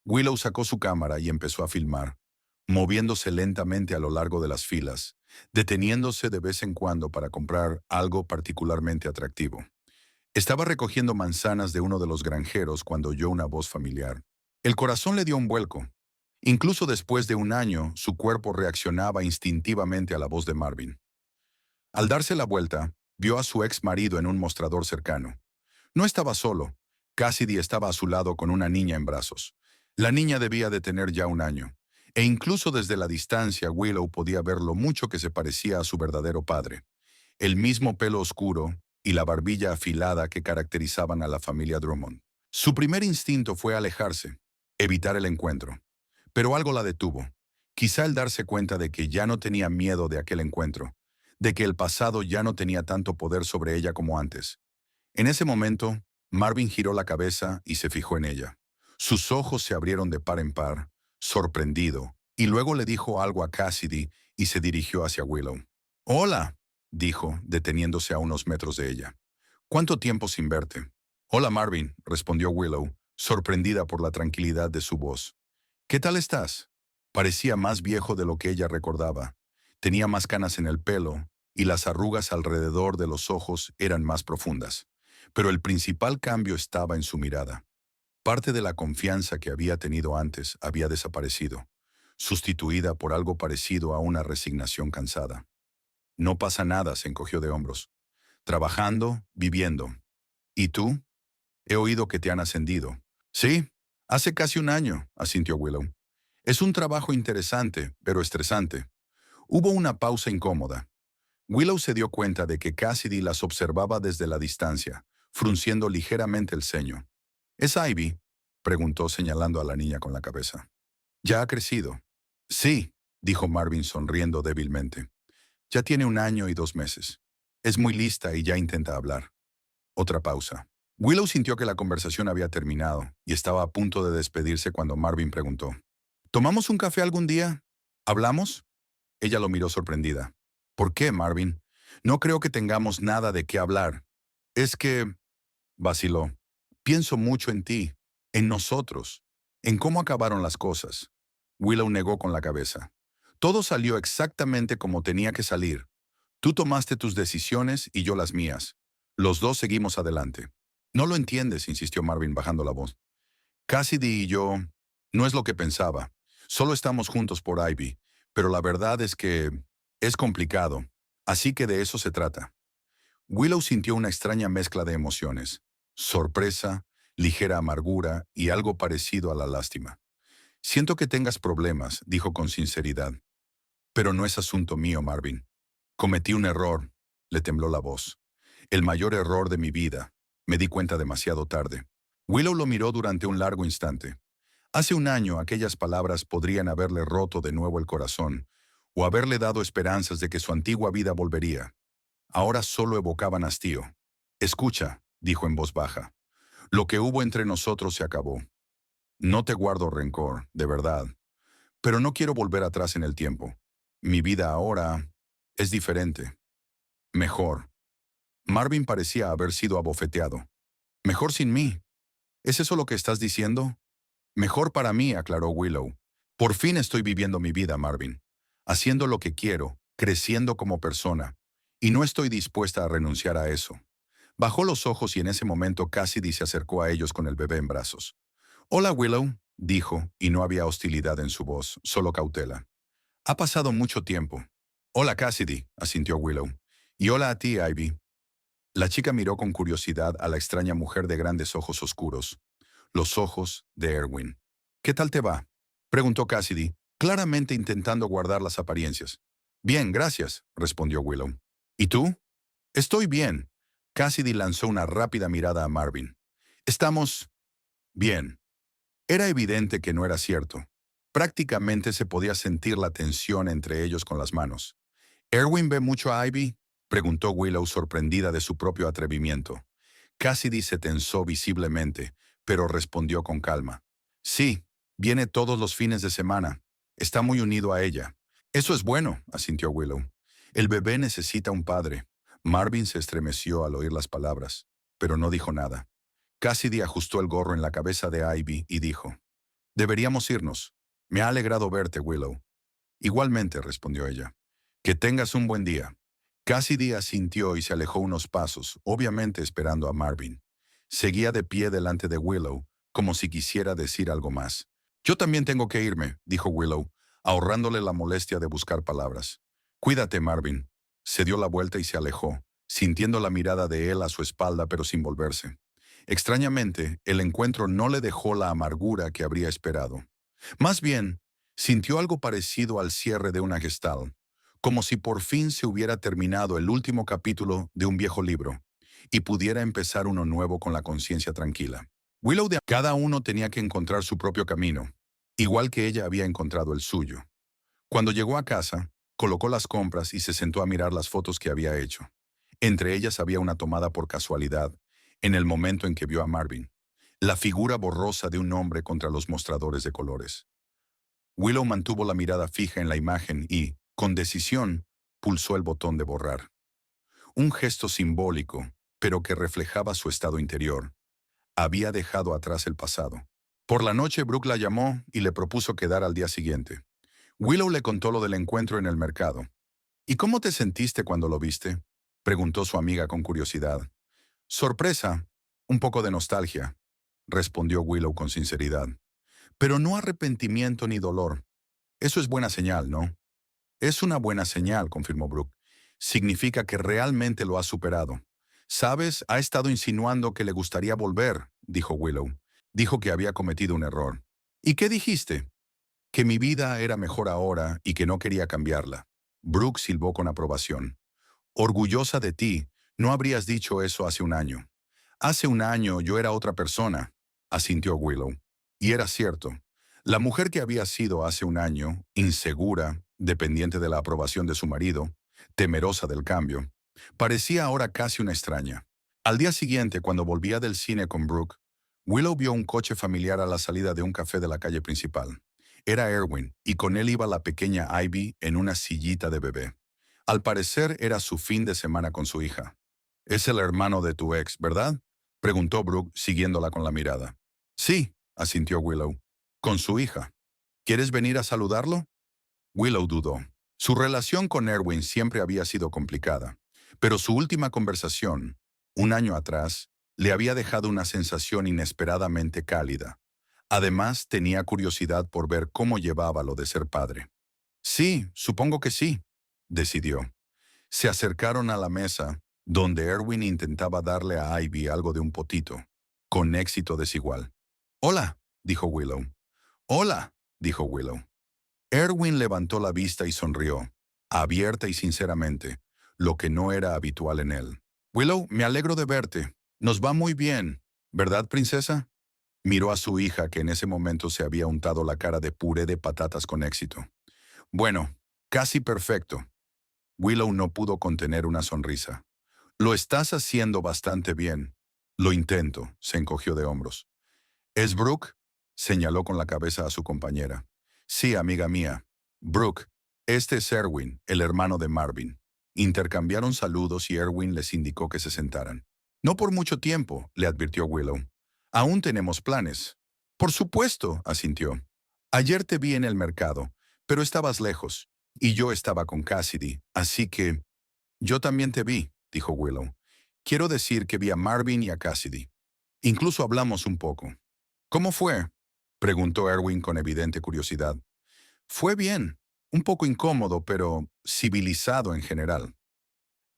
Willow sacó su cámara y empezó a filmar, moviéndose lentamente a lo largo de las filas, deteniéndose de vez en cuando para comprar algo particularmente atractivo. Estaba recogiendo manzanas de uno de los granjeros cuando oyó una voz familiar. El corazón le dio un vuelco. Incluso después de un año, su cuerpo reaccionaba instintivamente a la voz de Marvin. Al darse la vuelta, vio a su ex marido en un mostrador cercano. No estaba solo. Cassidy estaba a su lado con una niña en brazos. La niña debía de tener ya un año, e incluso desde la distancia Willow podía ver lo mucho que se parecía a su verdadero padre. El mismo pelo oscuro y la barbilla afilada que caracterizaban a la familia Drummond. Su primer instinto fue alejarse, evitar el encuentro. Pero algo la detuvo. Quizá el darse cuenta de que ya no tenía miedo de aquel encuentro, de que el pasado ya no tenía tanto poder sobre ella como antes. En ese momento, Marvin giró la cabeza y se fijó en ella. Sus ojos se abrieron de par en par, sorprendido, y luego le dijo algo a Cassidy y se dirigió hacia Willow. «Hola», dijo, deteniéndose a unos metros de ella. «¿Cuánto tiempo sin verte?» «Hola, Marvin», respondió Willow, sorprendida por la tranquilidad de su voz. «¿Qué tal estás?» Parecía más viejo de lo que ella recordaba. Tenía más canas en el pelo, y las arrugas alrededor de los ojos eran más profundas. Pero el principal cambio estaba en su mirada. Parte de la confianza que había tenido antes había desaparecido, sustituida por algo parecido a una resignación cansada. «No pasa nada», se encogió de hombros. «Trabajando, viviendo. ¿Y tú? He oído que te han ascendido». «Sí, hace casi un año», asintió Willow. «Es un trabajo interesante, pero estresante». Hubo una pausa incómoda. Willow se dio cuenta de que Cassidy las observaba desde la distancia, frunciendo ligeramente el ceño. «¿Es Ivy?», preguntó señalando a la niña con la cabeza. «Ya ha crecido». «Sí», dijo Marvin sonriendo débilmente. «Ya tiene 1 año y 2 meses. Es muy lista y ya intenta hablar». Otra pausa. Willow sintió que la conversación había terminado y estaba a punto de despedirse cuando Marvin preguntó. «¿Tomamos un café algún día? ¿Hablamos?» Ella lo miró sorprendida. «¿Por qué, Marvin? No creo que tengamos nada de qué hablar. Es que...» vaciló. «Pienso mucho en ti, en nosotros, en cómo acabaron las cosas». Willow negó con la cabeza. «Todo salió exactamente como tenía que salir. Tú tomaste tus decisiones y yo las mías. Los dos seguimos adelante». «No lo entiendes», insistió Marvin bajando la voz. «Cassidy y yo... no es lo que pensaba. Solo estamos juntos por Ivy, pero la verdad es que es complicado. Así que de eso se trata». Willow sintió una extraña mezcla de emociones. Sorpresa, ligera amargura y algo parecido a la lástima. «Siento que tengas problemas», dijo con sinceridad. «Pero no es asunto mío, Marvin. Cometí un error», le tembló la voz. «El mayor error de mi vida. Me di cuenta demasiado tarde». Willow lo miró durante un largo instante. Hace 1 año aquellas palabras podrían haberle roto de nuevo el corazón, o haberle dado esperanzas de que su antigua vida volvería. Ahora solo evocaban hastío. «Escucha», dijo en voz baja. «Lo que hubo entre nosotros se acabó. No te guardo rencor, de verdad. Pero no quiero volver atrás en el tiempo. Mi vida ahora es diferente. Mejor». Marvin parecía haber sido abofeteado. «Mejor sin mí. ¿Es eso lo que estás diciendo?» «Mejor para mí», aclaró Willow. «Por fin estoy viviendo mi vida, Marvin. Haciendo lo que quiero, creciendo como persona. Y no estoy dispuesta a renunciar a eso». Bajó los ojos y en ese momento Cassidy se acercó a ellos con el bebé en brazos. «Hola, Willow», dijo, y no había hostilidad en su voz, solo cautela. «Ha pasado mucho tiempo». «Hola, Cassidy», asintió Willow. «Y hola a ti, Ivy». La chica miró con curiosidad a la extraña mujer de grandes ojos oscuros. Los ojos de Erwin. «¿Qué tal te va?», preguntó Cassidy, claramente intentando guardar las apariencias. «Bien, gracias», respondió Willow. «¿Y tú?» «Estoy bien». Cassidy lanzó una rápida mirada a Marvin. «Estamos... bien». Era evidente que no era cierto. Prácticamente se podía sentir la tensión entre ellos con las manos. «¿Erwin ve mucho a Ivy?», preguntó Willow sorprendida de su propio atrevimiento. Cassidy se tensó visiblemente, pero respondió con calma. «Sí, viene todos los fines de semana. Está muy unido a ella». «Eso es bueno», asintió Willow. «El bebé necesita un padre». Marvin se estremeció al oír las palabras, pero no dijo nada. Cassidy ajustó el gorro en la cabeza de Ivy y dijo, «Deberíamos irnos. Me ha alegrado verte, Willow». «Igualmente», respondió ella. «Que tengas un buen día». Cassidy asintió y se alejó unos pasos, obviamente esperando a Marvin. Seguía de pie delante de Willow, como si quisiera decir algo más. «Yo también tengo que irme», dijo Willow, ahorrándole la molestia de buscar palabras. «Cuídate, Marvin». Se dio la vuelta y se alejó, sintiendo la mirada de él a su espalda pero sin volverse. Extrañamente, el encuentro no le dejó la amargura que habría esperado. Más bien, sintió algo parecido al cierre de una gestalt, como si por fin se hubiera terminado el último capítulo de un viejo libro y pudiera empezar uno nuevo con la conciencia tranquila. Cada uno tenía que encontrar su propio camino, igual que ella había encontrado el suyo. Cuando llegó a casa, colocó las compras y se sentó a mirar las fotos que había hecho. Entre ellas había una tomada por casualidad, en el momento en que vio a Marvin, la figura borrosa de un hombre contra los mostradores de colores. Willow mantuvo la mirada fija en la imagen y, con decisión, pulsó el botón de borrar. Un gesto simbólico, pero que reflejaba su estado interior. Había dejado atrás el pasado. Por la noche, Brooke la llamó y le propuso quedar al día siguiente. Willow le contó lo del encuentro en el mercado. ¿Y cómo te sentiste cuando lo viste?, preguntó su amiga con curiosidad. Sorpresa, un poco de nostalgia, respondió Willow con sinceridad. Pero no arrepentimiento ni dolor. Eso es buena señal, ¿no? Es una buena señal, confirmó Brooke. Significa que realmente lo has superado. Sabes, ha estado insinuando que le gustaría volver, dijo Willow. Dijo que había cometido un error. ¿Y qué dijiste? Que mi vida era mejor ahora y que no quería cambiarla. Brooke silbó con aprobación. Orgullosa de ti, no habrías dicho eso hace un año. Hace un año yo era otra persona, asintió Willow. Y era cierto. La mujer que había sido hace un año, insegura, dependiente de la aprobación de su marido, temerosa del cambio, parecía ahora casi una extraña. Al día siguiente, cuando volvía del cine con Brooke, Willow vio un coche familiar a la salida de un café de la calle principal. Era Erwin, y con él iba la pequeña Ivy en una sillita de bebé. Al parecer era su fin de semana con su hija. «Es el hermano de tu ex, ¿verdad?», preguntó Brooke, siguiéndola con la mirada. «Sí», asintió Willow. «Con su hija. ¿Quieres venir a saludarlo?». Willow dudó. Su relación con Erwin siempre había sido complicada, pero su última conversación, un año atrás, le había dejado una sensación inesperadamente cálida. Además, tenía curiosidad por ver cómo llevaba lo de ser padre. «Sí, supongo que sí», decidió. Se acercaron a la mesa, donde Erwin intentaba darle a Ivy algo de un potito, con éxito desigual. «Hola», dijo Willow. «Hola», dijo Willow. Erwin levantó la vista y sonrió, abierta y sinceramente, lo que no era habitual en él. «Willow, me alegro de verte. Nos va muy bien, ¿verdad, princesa?». Miró a su hija, que en ese momento se había untado la cara de puré de patatas con éxito. «Bueno, casi perfecto». Willow no pudo contener una sonrisa. «Lo estás haciendo bastante bien». «Lo intento», se encogió de hombros. «¿Es Brooke?», señaló con la cabeza a su compañera. «Sí, amiga mía. Brooke, este es Erwin, el hermano de Marvin». Intercambiaron saludos y Erwin les indicó que se sentaran. «No por mucho tiempo», le advirtió Willow. «Aún tenemos planes». «Por supuesto», asintió. «Ayer te vi en el mercado, pero estabas lejos, y yo estaba con Cassidy, así que...». «Yo también te vi», dijo Willow. «Quiero decir que vi a Marvin y a Cassidy. Incluso hablamos un poco». «¿Cómo fue?», preguntó Erwin con evidente curiosidad. «Fue bien, un poco incómodo, pero civilizado en general».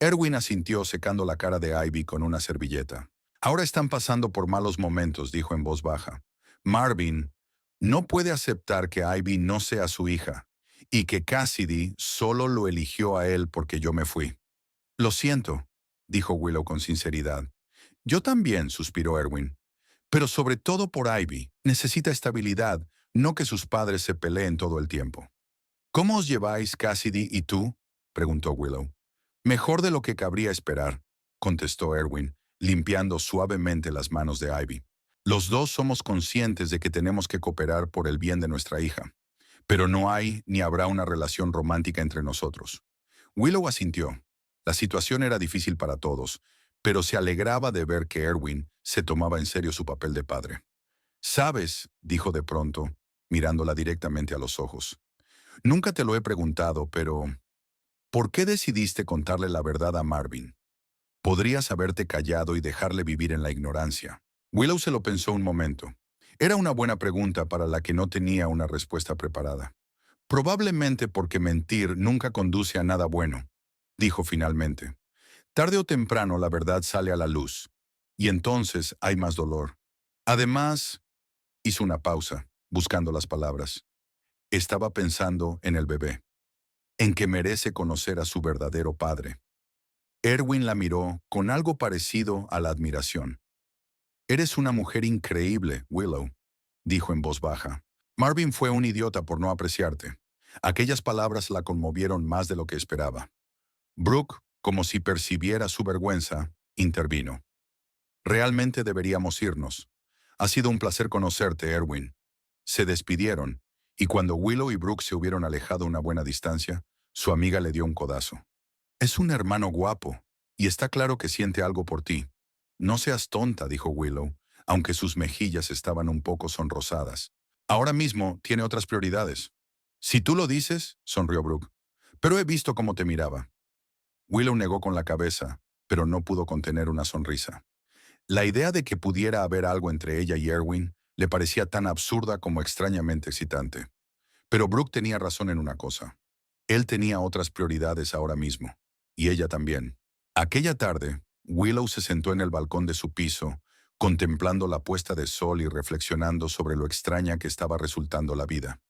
Erwin asintió, secando la cara de Ivy con una servilleta. «Ahora están pasando por malos momentos», dijo en voz baja. «Marvin no puede aceptar que Ivy no sea su hija, y que Cassidy solo lo eligió a él porque yo me fui». «Lo siento», dijo Willow con sinceridad. «Yo también», suspiró Erwin. «Pero sobre todo por Ivy. Necesita estabilidad, no que sus padres se peleen todo el tiempo». «¿Cómo os lleváis, Cassidy y tú?», preguntó Willow. «Mejor de lo que cabría esperar», contestó Erwin, limpiando suavemente las manos de Ivy. «Los dos somos conscientes de que tenemos que cooperar por el bien de nuestra hija, pero no hay ni habrá una relación romántica entre nosotros». Willow asintió. La situación era difícil para todos, pero se alegraba de ver que Erwin se tomaba en serio su papel de padre. «Sabes», dijo de pronto, mirándola directamente a los ojos. «Nunca te lo he preguntado, pero ¿por qué decidiste contarle la verdad a Marvin? Podrías haberte callado y dejarle vivir en la ignorancia». Willow se lo pensó un momento. Era una buena pregunta para la que no tenía una respuesta preparada. «Probablemente porque mentir nunca conduce a nada bueno», dijo finalmente. «Tarde o temprano la verdad sale a la luz, y entonces hay más dolor. Además», hizo una pausa, buscando las palabras. Estaba pensando en el bebé, en que merece conocer a su verdadero padre. Erwin la miró con algo parecido a la admiración. «Eres una mujer increíble, Willow», dijo en voz baja. «Marvin fue un idiota por no apreciarte. Aquellas palabras la conmovieron más de lo que esperaba. Brooke, como si percibiera su vergüenza, intervino. Realmente deberíamos irnos. Ha sido un placer conocerte, Erwin. Se despidieron, y cuando Willow y Brooke se hubieron alejado una buena distancia, su amiga le dio un codazo. Es un hermano guapo, y está claro que siente algo por ti. No seas tonta, dijo Willow, aunque sus mejillas estaban un poco sonrosadas. Ahora mismo tiene otras prioridades. Si tú lo dices, sonrió Brooke. Pero he visto cómo te miraba. Willow negó con la cabeza, pero no pudo contener una sonrisa. La idea de que pudiera haber algo entre ella y Erwin le parecía tan absurda como extrañamente excitante. Pero Brooke tenía razón en una cosa. Él tenía otras prioridades ahora mismo. Y ella también. Aquella tarde, Willow se sentó en el balcón de su piso, contemplando la puesta de sol y reflexionando sobre lo extraña que estaba resultando la vida.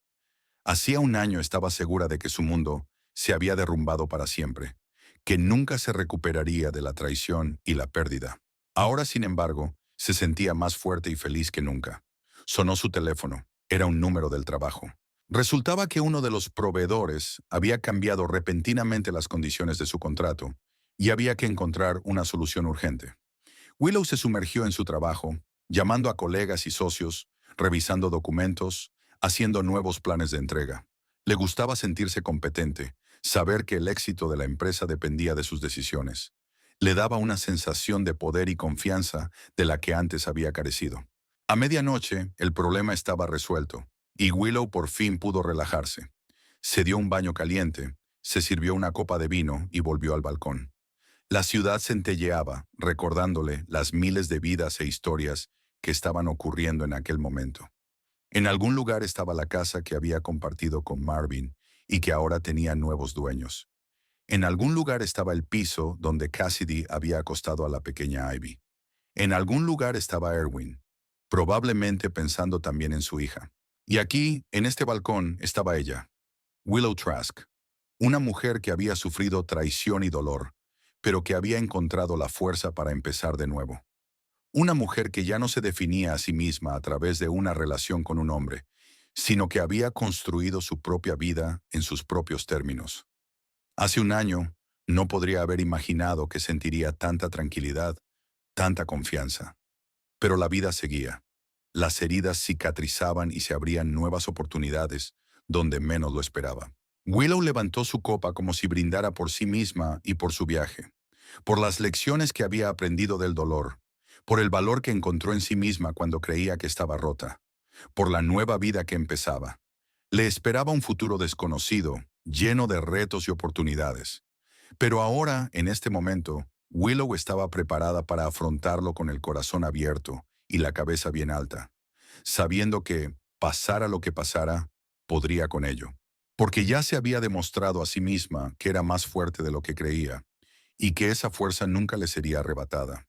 Hacía un año estaba segura de que su mundo se había derrumbado para siempre, que nunca se recuperaría de la traición y la pérdida. Ahora, sin embargo, se sentía más fuerte y feliz que nunca. Sonó su teléfono. Era un número del trabajo. Resultaba que uno de los proveedores había cambiado repentinamente las condiciones de su contrato y había que encontrar una solución urgente. Willow se sumergió en su trabajo, llamando a colegas y socios, revisando documentos, haciendo nuevos planes de entrega. Le gustaba sentirse competente, saber que el éxito de la empresa dependía de sus decisiones. Le daba una sensación de poder y confianza de la que antes había carecido. A medianoche, el problema estaba resuelto, y Willow por fin pudo relajarse. Se dio un baño caliente, se sirvió una copa de vino y volvió al balcón. La ciudad centelleaba, recordándole las miles de vidas e historias que estaban ocurriendo en aquel momento. En algún lugar estaba la casa que había compartido con Marvin y que ahora tenía nuevos dueños. En algún lugar estaba el piso donde Cassidy había acostado a la pequeña Ivy. En algún lugar estaba Erwin, probablemente pensando también en su hija. Y aquí, en este balcón, estaba ella, Willow Trask, una mujer que había sufrido traición y dolor, pero que había encontrado la fuerza para empezar de nuevo. Una mujer que ya no se definía a sí misma a través de una relación con un hombre, sino que había construido su propia vida en sus propios términos. Hace un año, no podría haber imaginado que sentiría tanta tranquilidad, tanta confianza. Pero la vida seguía. Las heridas cicatrizaban y se abrían nuevas oportunidades donde menos lo esperaba. Willow levantó su copa como si brindara por sí misma y por su viaje, por las lecciones que había aprendido del dolor, por el valor que encontró en sí misma cuando creía que estaba rota, por la nueva vida que empezaba. Le esperaba un futuro desconocido, lleno de retos y oportunidades. Pero ahora, en este momento, Willow estaba preparada para afrontarlo con el corazón abierto y la cabeza bien alta, sabiendo que, pasara lo que pasara, podría con ello. Porque ya se había demostrado a sí misma que era más fuerte de lo que creía, y que esa fuerza nunca le sería arrebatada.